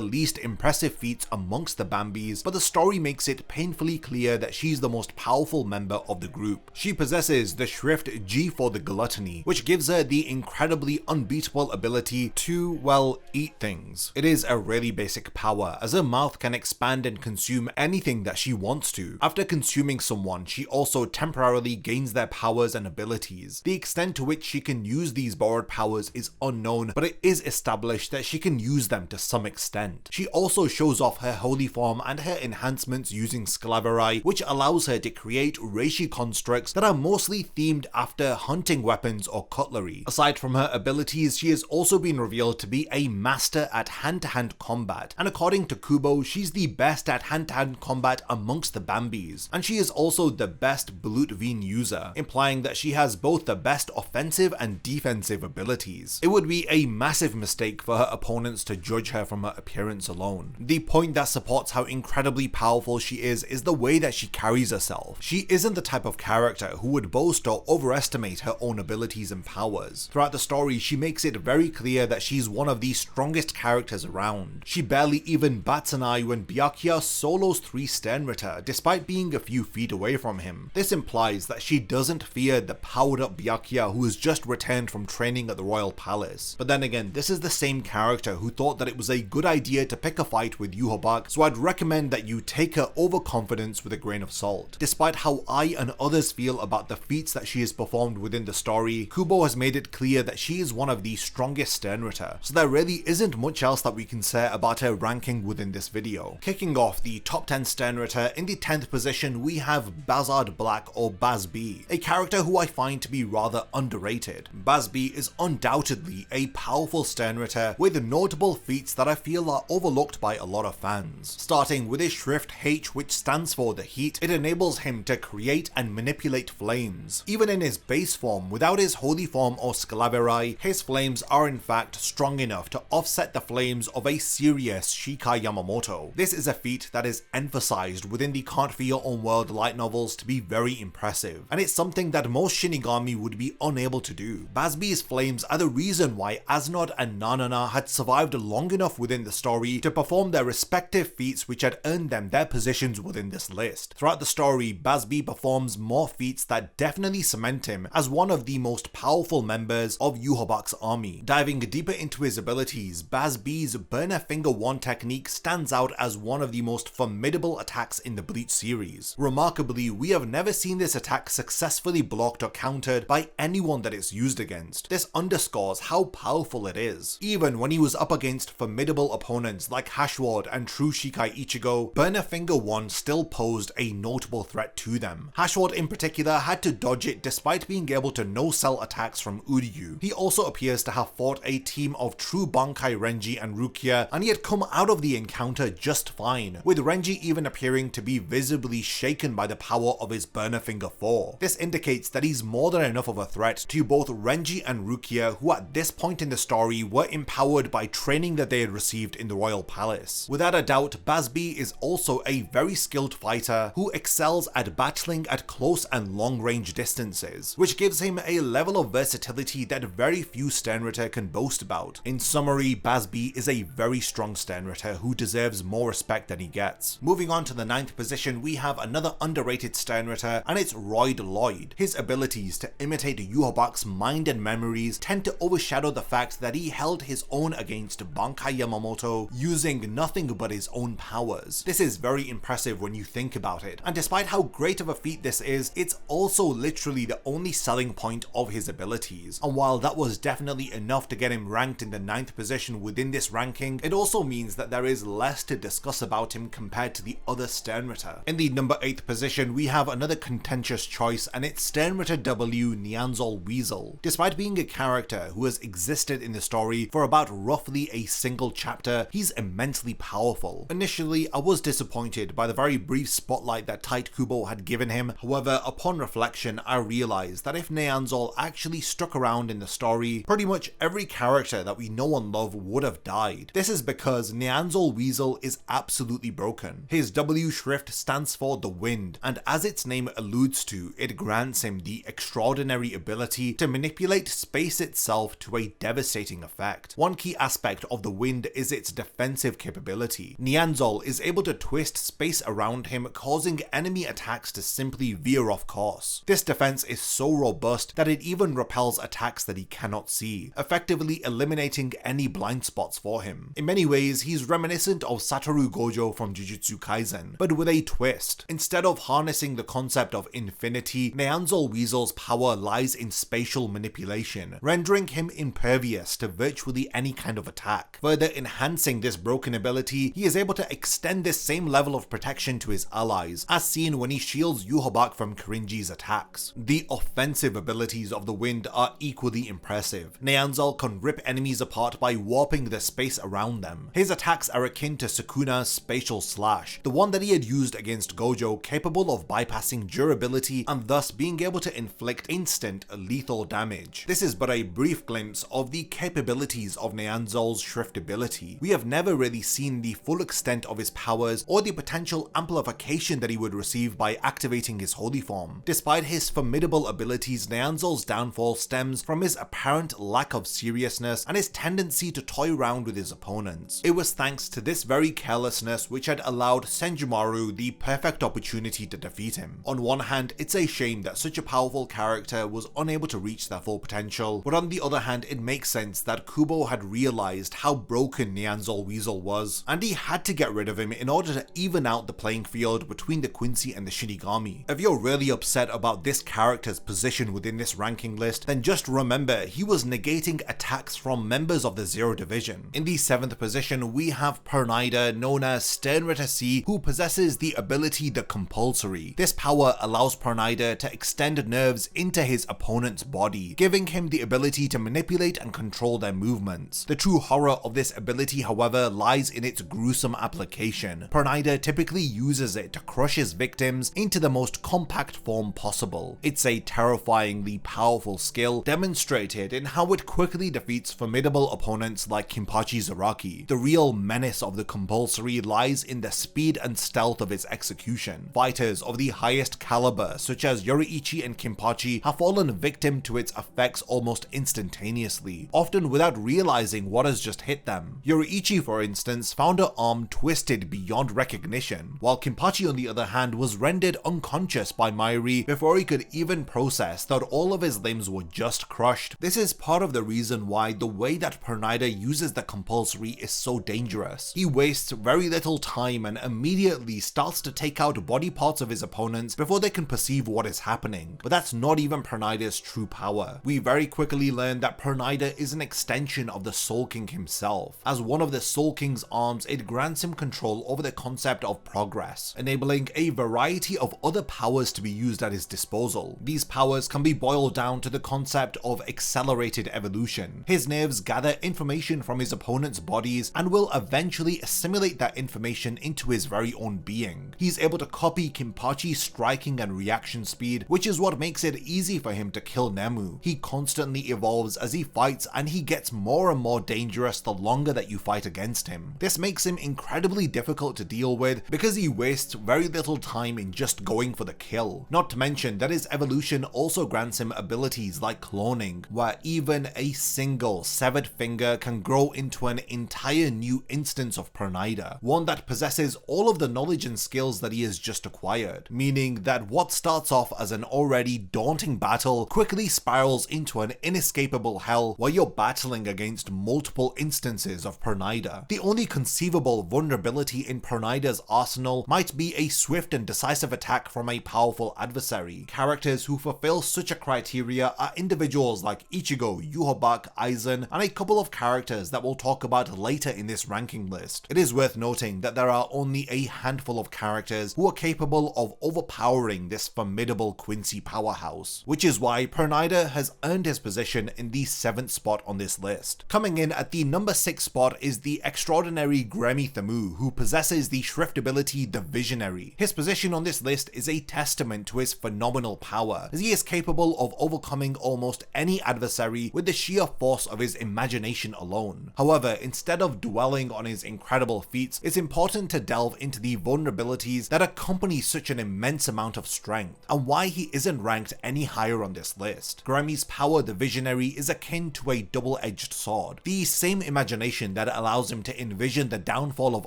A: least impressive feats amongst the Bambis, but the story makes it painfully clear that she's the most powerful member of the group. She possesses the shrift G for the gluttony, which gives her the incredibly unbeatable ability to, well, eat things. It is a really basic power, as her mouth can expand and consume anything that she wants to. After consuming someone, she also temporarily gains their powers and abilities. The extent to which she can use these borrowed powers is unknown, but it is established that she can use them to some extent. She also shows off her holy form and her enhancements using Sclaverai, which allows her to create reishi constructs that are mostly themed after hunting weapons or cutlery. Aside from her abilities, she has also been revealed to be a master at hand-to-hand combat, and according to Kubo, she's the best at hand-to-hand combat amongst the Bambis, and she is also the best Blutveen user, implying that she has both the best offensive and defensive abilities. It would be a massive mistake for her opponents to judge her from her appearance alone. The point that supports how incredibly powerful she is the way that she carries herself. She isn't the type of character who would boast or overestimate her own abilities and powers. Throughout the story, she makes it very clear that she's one of the strongest characters around. She barely even bats an eye when Byakuya solos 3 Sternritter, despite being a few feet away from him. This implies that she doesn't fear the powered up Byakuya who has just returned from training at the Royal Palace. But then again, this is the same character who thought that it was a good idea to pick a fight with Yhwach, so I'd recommend that you take her overconfidence with a grain of salt. Despite how I and others feel about the feats that she has performed within the story, Kubo has made it clear that she is one of the strongest Sternritter, so there really isn't much else that we can say about her ranking within this video. Kicking off the top 10 Sternritter, in the 10th position we have Bazard Black or Basb, a character who I find to be rather underrated. Basb is undoubtedly a powerful Sternritter with notable feats that I feel are overlooked by a lot of fans. Starting with his shrift H, which stands for the heat, it enables him to create and manipulate flames. Even in his base form, without his holy form or Sclaverai, his flames are in fact strong enough to offset the flames of a serious Shikai Yamamoto. This is a feat that is emphasized within the Can't Feel Your Own World light novels to be very impressive, and it's something that most Shinigami would be unable to do. Basb's flames are the reason why Asnod and Nanana had survived long enough within the story to perform their respective feats which had earned them their positions within this list. Throughout the story, Basb performs more feats that definitely cement him as one of the most powerful members of Yhwach's army. Diving deeper into his abilities, Basb's Burner Finger 1 technique stands out as one of the most formidable attacks in the Bleach series. Remarkably, we have never never seen this attack successfully blocked or countered by anyone that it's used against. This underscores how powerful it is. Even when he was up against formidable opponents like Hashward and True Shikai Ichigo, Burner Finger 1 still posed a notable threat to them. Hashward in particular had to dodge it despite being able to no-sell attacks from Uryu. He also appears to have fought a team of true Bankai Renji and Rukia, and he had come out of the encounter just fine, with Renji even appearing to be visibly shaken by the power of his Burner Finger 4. This indicates that he's more than enough of a threat to both Renji and Rukia, who at this point in the story were empowered by training that they had received in the Royal Palace. Without a doubt, Basb is also a very skilled fighter who excels at battling at close and long range distances, which gives him a level of versatility that very few Sternritter can boast about. In summary, Basb is a very strong Sternritter who deserves more respect than he gets. Moving on to the 9th position, we have another underrated Sternritter, and it's Lloyd. His abilities to imitate Yhwach's mind and memories tend to overshadow the fact that he held his own against Bankai Yamamoto using nothing but his own powers. This is very impressive when you think about it, and despite how great of a feat this is, it's also literally the only selling point of his abilities. And while that was definitely enough to get him ranked in the 9th position within this ranking, it also means that there is less to discuss about him compared to the other Sternritter. In the number 8th position, we have another contentious choice, and it's Sternritter W Nyanzol Weasel. Despite being a character who has existed in the story for about roughly a single chapter, he's immensely powerful. Initially, I was disappointed by the very brief spotlight that Tite Kubo had given him. However, upon reflection, I realized that if Nyanzol actually stuck around in the story, pretty much every character that we know and love would have died. This is because Nyanzol Weasel is absolutely broken. His W shrift stands for the wind, and as its name alludes to, it grants him the extraordinary ability to manipulate space itself to a devastating effect. One key aspect of the wind is its defensive capability. Nyanzol is able to twist space around him, causing enemy attacks to simply veer off course. This defense is so robust that it even repels attacks that he cannot see, effectively eliminating any blind spots for him. In many ways, he's reminiscent of Satoru Gojo from Jujutsu Kaisen, but with a twist. Instead of harnessing the concept of infinity, Nyanzol Weasel's power lies in spatial manipulation, rendering him impervious to virtually any kind of attack. Further enhancing this broken ability, he is able to extend this same level of protection to his allies, as seen when he shields Yhwach from Kirinji's attacks. The offensive abilities of the wind are equally impressive. Nyanzol can rip enemies apart by warping the space around them. His attacks are akin to Sukuna's Spatial Slash, the one that he had used against Gojo, capable of bypassing durability and thus being able to inflict instant lethal damage. This is but a brief glimpse of the capabilities of Nyanzol's shrift ability. We have never really seen the full extent of his powers or the potential amplification that he would receive by activating his holy form. Despite his formidable abilities, Nyanzol's downfall stems from his apparent lack of seriousness and his tendency to toy around with his opponents. It was thanks to this very carelessness which had allowed Senjumaru the perfect opportunity to defeat him. On one hand, it's a shame that such a powerful character was unable to reach their full potential, but on the other hand, it makes sense that Kubo had realized how broken Nyanzol Weasel was, and he had to get rid of him in order to even out the playing field between the Quincy and the Shinigami. If you're really upset about this character's position within this ranking list, then just remember he was negating attacks from members of the Zero Division. In the 7th position, we have Perida, known as Sternritter C, who possesses the ability The Compulsory. This power allows Perida to extend nerves into his opponent's body, giving him the ability to manipulate and control their movements. The true horror of this ability, however, lies in its gruesome application. Perida typically uses it to crush his victims into the most compact form possible. It's a terrifyingly powerful skill, demonstrated in how it quickly defeats formidable opponents like Kinpachi Zaraki. The real menace of the Compulsory lies in the speed and stealth of its execution. Fighters of the highest caliber, such as Yoriichi and Kinpachi, have fallen victim to its effects almost instantaneously, often without realizing what has just hit them. Yoriichi, for instance, found her arm twisted beyond recognition, while Kinpachi, on the other hand, was rendered unconscious by Mayuri before he could even process that all of his limbs were just crushed. This is part of the reason why the way that Perida uses the Compulsory is so dangerous. He wastes very little time and immediately starts to take out body parts of his opponents seconds before they can perceive what is happening, but that's not even Pernida's true power. We very quickly learn that Pernida is an extension of the Soul King himself. As one of the Soul King's arms, it grants him control over the concept of progress, enabling a variety of other powers to be used at his disposal. These powers can be boiled down to the concept of accelerated evolution. His nerves gather information from his opponent's bodies and will eventually assimilate that information into his very own being. He's able to copy Kinpachi's striking and reaction speed, which is what makes it easy for him to kill Nemu. He constantly evolves as he fights, and he gets more and more dangerous the longer that you fight against him. This makes him incredibly difficult to deal with because he wastes very little time in just going for the kill. Not to mention that his evolution also grants him abilities like cloning, where even a single severed finger can grow into an entire new instance of Pernida, one that possesses all of the knowledge and skills that he has just acquired, meaning that what starts off as an already daunting battle quickly spirals into an inescapable hell where you're battling against multiple instances of Pernida. The only conceivable vulnerability in Pernida's arsenal might be a swift and decisive attack from a powerful adversary. Characters who fulfill such a criteria are individuals like Ichigo, Yhwach, Aizen, and a couple of characters that we'll talk about later in this ranking list. It is worth noting that there are only a handful of characters who are capable of overpowering this formidable Quincy powerhouse, which is why Pernida has earned his position in the 7th spot on this list. Coming in at the number 6 spot is the extraordinary Gremi Thamu, who possesses the Shrift ability The Visionary. His position on this list is a testament to his phenomenal power, as he is capable of overcoming almost any adversary with the sheer force of his imagination alone. However, instead of dwelling on his incredible feats, it's important to delve into the vulnerabilities that accompany such an immense amount of strength, and why he isn't ranked any higher on this list. Gremi's power, The Visionary, is akin to a double-edged sword. The same imagination that allows him to envision the downfall of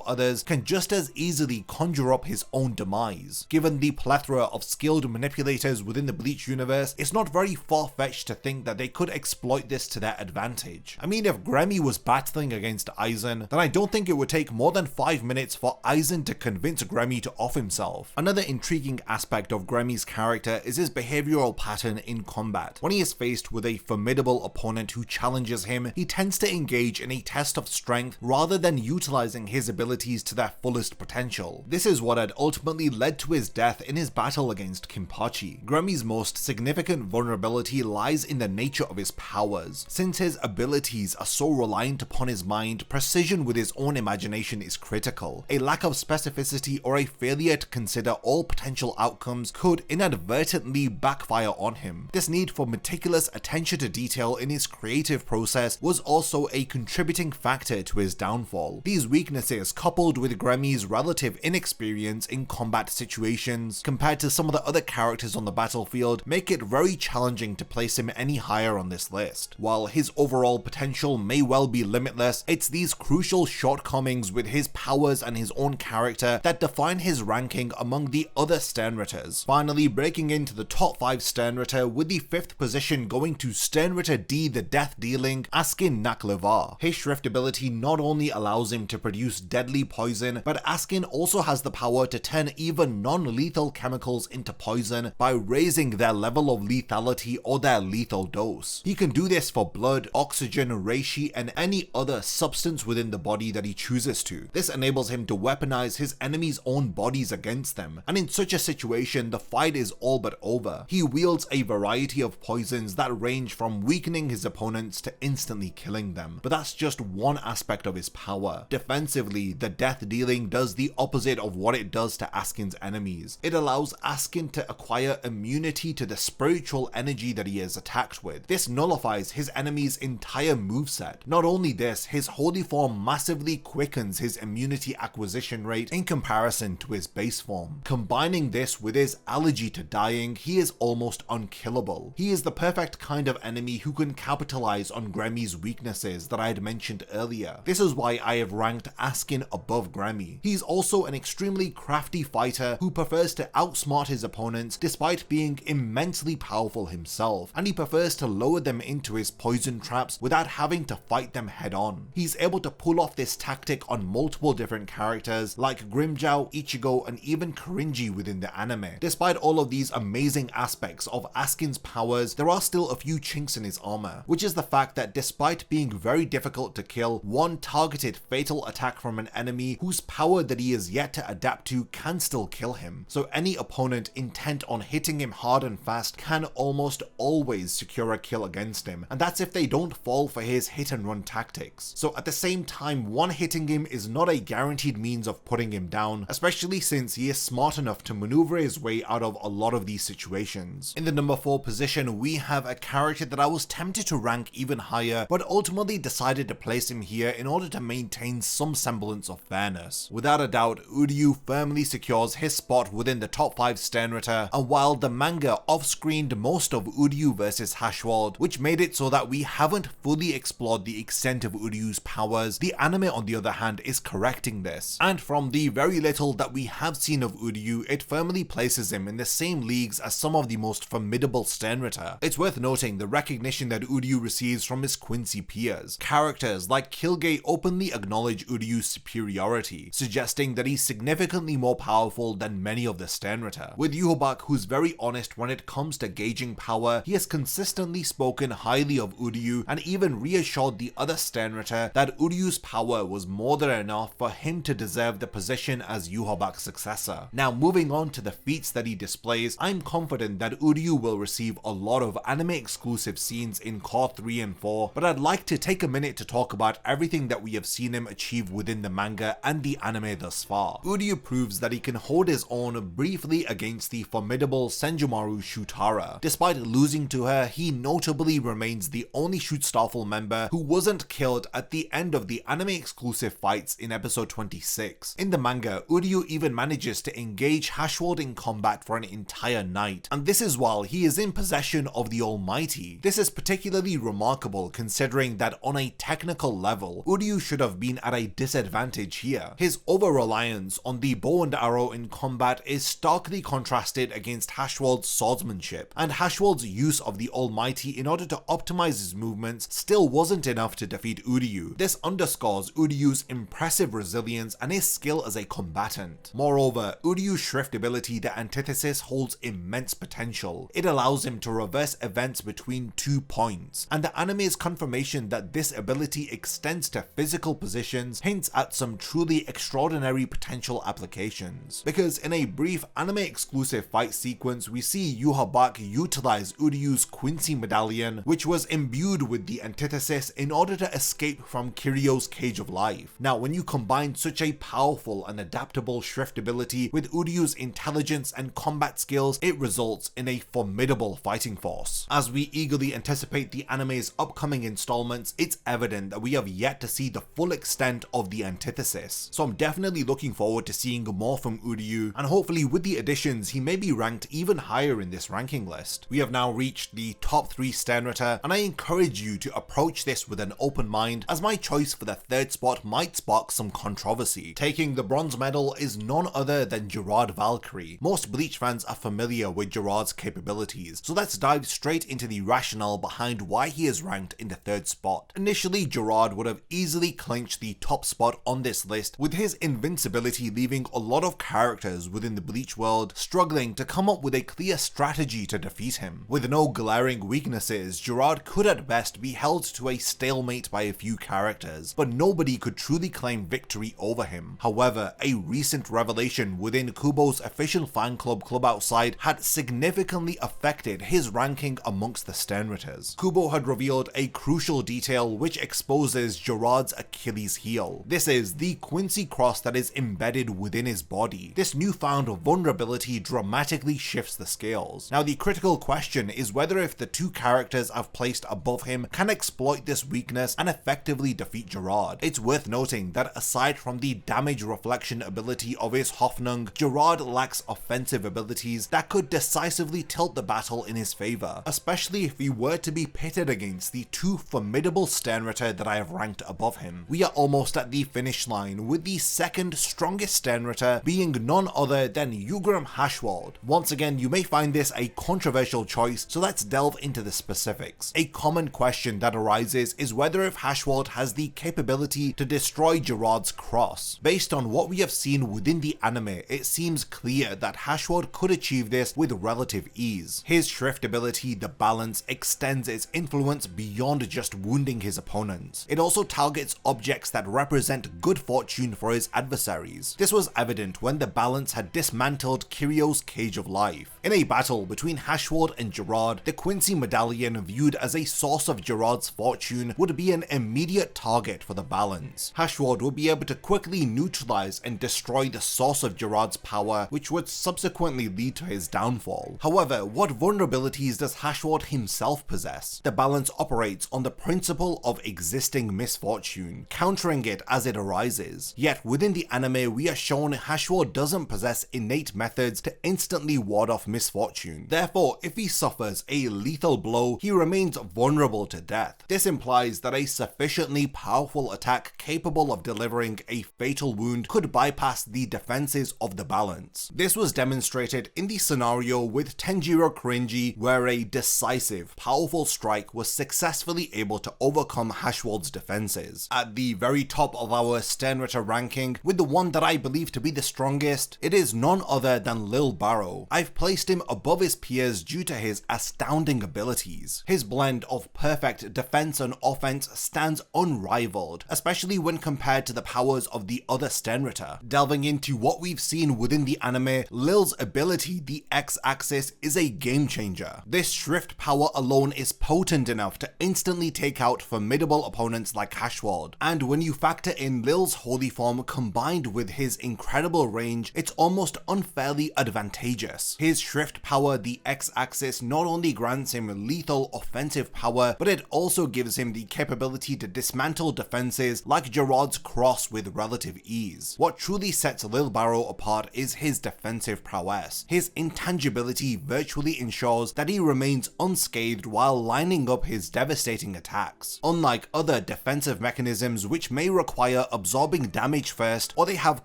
A: others can just as easily conjure up his own demise. Given the plethora of skilled manipulators within the Bleach universe, it's not very far-fetched to think that they could exploit this to their advantage. I mean, if Gremi was battling against Aizen, then I don't think it would take more than 5 minutes for Aizen to convince Gremi to off himself. Another intriguing aspect of Gremi's character is his behavioral pattern in combat. When he is faced with a formidable opponent who challenges him, he tends to engage in a test of strength rather than utilizing his abilities to their fullest potential. This is what had ultimately led to his death in his battle against Kinpachi. Gremi's most significant vulnerability lies in the nature of his powers. Since his abilities are so reliant upon his mind, precision with his own imagination is critical. A lack of specificity or a failure to consider all potential outcomes could inadvertently backfire on him. This need for meticulous attention to detail in his creative process was also a contributing factor to his downfall. These weaknesses, coupled with Gremi's relative inexperience in combat situations compared to some of the other characters on the battlefield, make it very challenging to place him any higher on this list. While his overall potential may well be limitless, it's these crucial shortcomings with his powers and his own character that define his ranking among the other Sternritters. Finally, breaking into the top 5 Sternritter, with the 5th position going to Sternritter D, the death-dealing Askin Naklevar. His Shrift ability not only allows him to produce deadly poison, but Askin also has the power to turn even non-lethal chemicals into poison by raising their level of lethality or their lethal dose. He can do this for blood, oxygen, reishi, and any other substance within the body that he chooses to. This enables him to weaponize his enemies' own bodies against them, and in such a situation, the fight is all but over. He wields a variety of poisons that range from weakening his opponents to instantly killing them, but that's just one aspect of his power. Defensively, the death dealing does the opposite of what it does to Askin's enemies. It allows Askin to acquire immunity to the spiritual energy that he is attacked with. This nullifies his enemy's entire moveset. Not only this, his holy form massively quickens his immunity acquisition rate in comparison to his base form. Combining this with his allergy to dying, he is almost unkillable. He is the perfect kind of enemy who can capitalize on Gremi's weaknesses that I had mentioned earlier. This is why I have ranked Askin above Gremi. He's also an extremely crafty fighter who prefers to outsmart his opponents despite being immensely powerful himself, and he prefers to lower them into his poison traps without having to fight them head on. He's able to pull off this tactic on multiple different characters like Grimmjow, Ichigo, and even Korinji within the anime. Despite all of these amazing aspects of Askin's powers, there are still a few chinks in his armor, which is the fact that despite being very difficult to kill, one targeted fatal attack from an enemy whose power that he is yet to adapt to can still kill him. So any opponent intent on hitting him hard and fast can almost always secure a kill against him, and that's if they don't fall for his hit and run tactics. So at the same time, one hitting him is not a guaranteed means of putting him down, especially since he is smart enough to maneuver his way out of a lot of these situations. In the number 4 position, we have a character that I was tempted to rank even higher, but ultimately decided to place him here in order to maintain some semblance of fairness. Without a doubt, Udu firmly secures his spot within the top 5 Sternritter, and while the manga off-screened most of Udu versus Haschwald, which made it so that we haven't fully explored the extent of Udu's powers, the anime on the other hand is correcting this, and from the very little that we have seen of Udu, it firmly places him in the same leagues as some of the most formidable Sternritter. It's worth noting the recognition that Udu receives from his Quincy peers. Characters like Kilg openly acknowledge Udu's superiority, suggesting that he's significantly more powerful than many of the Sternritter. With Yuhobak, who's very honest when it comes to gauging power, he has consistently spoken highly of Udu and even reassured the other Sternritter that Udu's power was more than enough for him to deserve the position as Yuhobak's successor. Now moving on to the feats that he displays, I'm confident that Udu will receive a lot of anime exclusive scenes in Core 3 and 4, but I'd like to take a minute to talk about everything that we have seen him achieve within the manga and the anime thus far. Udu proves that he can hold his own briefly against the formidable Senjumaru Shutara. Despite losing to her, he notably remains the only Schutzstaffel member who wasn't killed at the end of the anime exclusive fights in episode 26. In the manga, Udu even manages to engage Haschwald in combat for an entire night, and this is while he is in possession of the Almighty. This is particularly remarkable considering that on a technical level, Udu should have been at a disadvantage here. His over-reliance on the bow and arrow in combat is starkly contrasted against Haschwald's swordsmanship, and Haschwald's use of the Almighty in order to optimize his movements still wasn't enough to defeat Udu. This underscores Udu's impressive resilience and his skill as a combatant. Moreover, Udu's Shrift ability, the Antithesis, holds immense potential. It allows him to reverse events between 2 points, and the anime's confirmation that this ability extends to physical positions hints at some truly extraordinary potential applications. Because in a brief anime exclusive fight sequence, we see Yuhabak utilize Udu's Quincy medallion, which was imbued with the Antithesis in order to escape from Kiryo's Cage of Life. Now, when you combine such a powerful and adaptable Shrift ability with Udu's intelligence and combat skills, it results in a formidable fighting force. As we eagerly anticipate the anime's upcoming installments, it's evident that we have yet to see the full extent of the Antithesis. So I'm definitely looking forward to seeing more from Udu, and hopefully with the additions he may be ranked even higher in this ranking list. We have now reached the top 3 Sternritter, and I encourage you to approach this with an open mind, as my choice for the 3rd spot might spark some controversy. Taking the bronze medal is none other than Gerard Valkyrie. Most Bleach fans are familiar with Gerard's capabilities, so let's dive straight into the rationale behind why he is ranked in the 3rd spot. Initially, Gerard would have easily clinched the top spot on this list, with his invincibility leaving a lot of characters within the Bleach world struggling to come up with a clear strategy to defeat him. With no glaring weaknesses, Gerard could at best be held to a stalemate by a few characters, but nobody could truly claim victory over him. However, a recent revelation within Kubo's official fan club KlubOutside had significantly affected his ranking amongst the Sternritters. Kubo had revealed a crucial detail which exposes Gerard's Achilles heel. This is the Quincy cross that is embedded within his body. This newfound vulnerability dramatically shifts the scales. Now, the critical question is whether if the 2 characters I've placed above him can exploit this weakness and effectively defeat Gerard. It's worth noting that aside from the damage reflection ability of his Hoffnung, Gerard lacks offensive abilities that could decisively tilt the battle in his favor, especially if he were to be pitted against the 2 formidable Sternritter that I have ranked above him. We are almost at the finish line, with the 2nd strongest Sternritter being none other than Ugram Haschwald. Once again, you may find this a controversial choice, so let's delve into the specifics. A common question that arises is whether if Haschwald has the capability to destroy Gerard's cross. Based on what we have seen within the anime, it seems clear clear that Hashwad could achieve this with relative ease. His Shrift ability, the Balance, extends its influence beyond just wounding his opponents. It also targets objects that represent good fortune for his adversaries. This was evident when the Balance had dismantled Kirio's Cage of Life. In a battle between Hashwad and Gerard, the Quincy Medallion, viewed as a source of Gerard's fortune, would be an immediate target for the Balance. Hashwad would be able to quickly neutralize and destroy the source of Gerard's power, which would subsequently lead to his downfall. However, what vulnerabilities does Hashwad himself possess? The Balance operates on the principle of existing misfortune, countering it as it arises. Yet within the anime, we are shown Hashwad doesn't possess innate methods to instantly ward off misfortune. Therefore, if he suffers a lethal blow, he remains vulnerable to death. This implies that a sufficiently powerful attack capable of delivering a fatal wound could bypass the defenses of the Balance. This was demonstrated in the scenario with Tenjiro Kurenji, where a decisive, powerful strike was successfully able to overcome Hashwad's defenses. At the very top of our Sternritter ranking, with the one that I believe to be the strongest, it is none other than Lil Barrow. I've placed him above his peers due to his astounding abilities. His blend of perfect defense and offense stands unrivaled, especially when compared to the powers of the other Sternritter. Delving into what we've seen within the anime, Lil's ability, the X-axis, is a game changer. This Shrift power alone is potent enough to instantly take out formidable opponents like Hashwad, and when you factor in Lil's holy form combined with his incredible range, it's almost unfairly advantageous. His Shrift power, the X-axis, not only grants him lethal offensive power, but it also gives him the capability to dismantle defenses like Gerard's cross with relative ease. What truly sets Lil Barrow apart is his defensive prowess. His intangibility virtually ensures that he remains unscathed while lining up his devastating attacks. Unlike other defensive mechanisms which may require absorbing damage first, or they have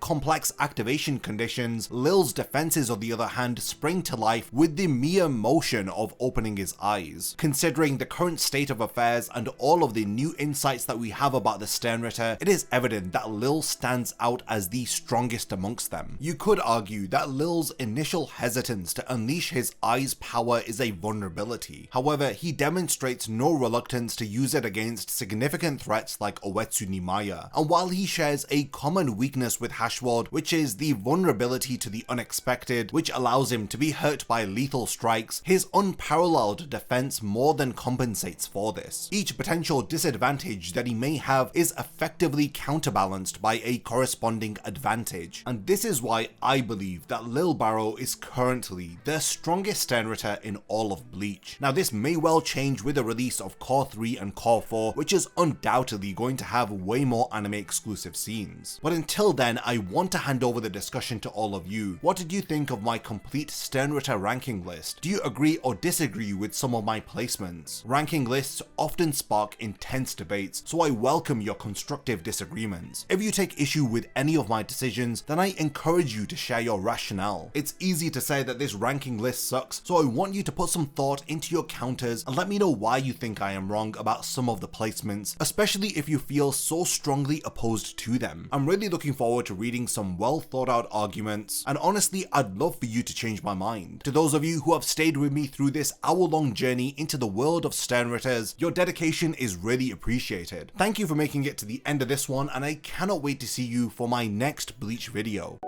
A: complex activation conditions, Lil's defenses on the other hand spring to life with the mere motion of opening his eyes. Considering the current state of affairs and all of the new insights that we have about the Sternritter, it is evident that Lil stands out as the strongest amongst them. You could argue that Lil's initial hesitance to unleash his eyes power is a vulnerability. However, he demonstrates no reluctance to use it against significant threats like Uetsu Nimaya, and while he shares a common weakness with Hashwad, which is the vulnerability to the unexpected, which allows him to be hurt by lethal strikes, his unparalleled defense more than compensates for this. Each potential disadvantage that he may have is effectively counterbalanced by a corresponding advantage, and this is why I believe that Lil Barrow is currently the strongest Sternritter in all of Bleach. Now this may well change with the release of Core 3 and Core 4, which is undoubtedly going to have way more anime exclusive scenes. But until then, I want to hand over the discussion to all of you. What did you think of my complete Sternritter ranking list? Do you agree or disagree with some of my placements? Ranking lists often spark intense debates, so I welcome your constructive disagreements. If you take issue with any of my decisions, then I encourage you to share your rationale. It's easy to say that this ranking list sucks, so I want you to put some thought into your counters and let me know why you think I am wrong about some of the placements, especially if you feel so strongly opposed to them. I'm really looking forward to reading some well thought out arguments, and honestly I'd love for you to change my mind. To those of you who have stayed with me through this hour-long journey into the world of Sternritters, your dedication is really appreciated. Thank you for making it to the end of this one, and I cannot wait to see you for my next Bleach video.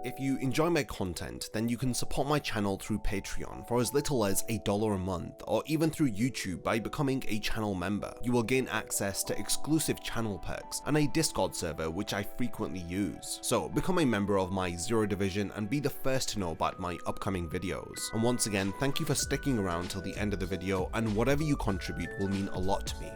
A: If you enjoy my content, then you can support my channel through Patreon for as little as $1 a month, or even through YouTube by becoming a channel member. You will gain access to exclusive channel perks and a Discord server which I frequently use. So become a member of my Zero Division and be the first to know about my upcoming videos. And once again, thank you for sticking around till the end of the video, and whatever you contribute will mean a lot to me.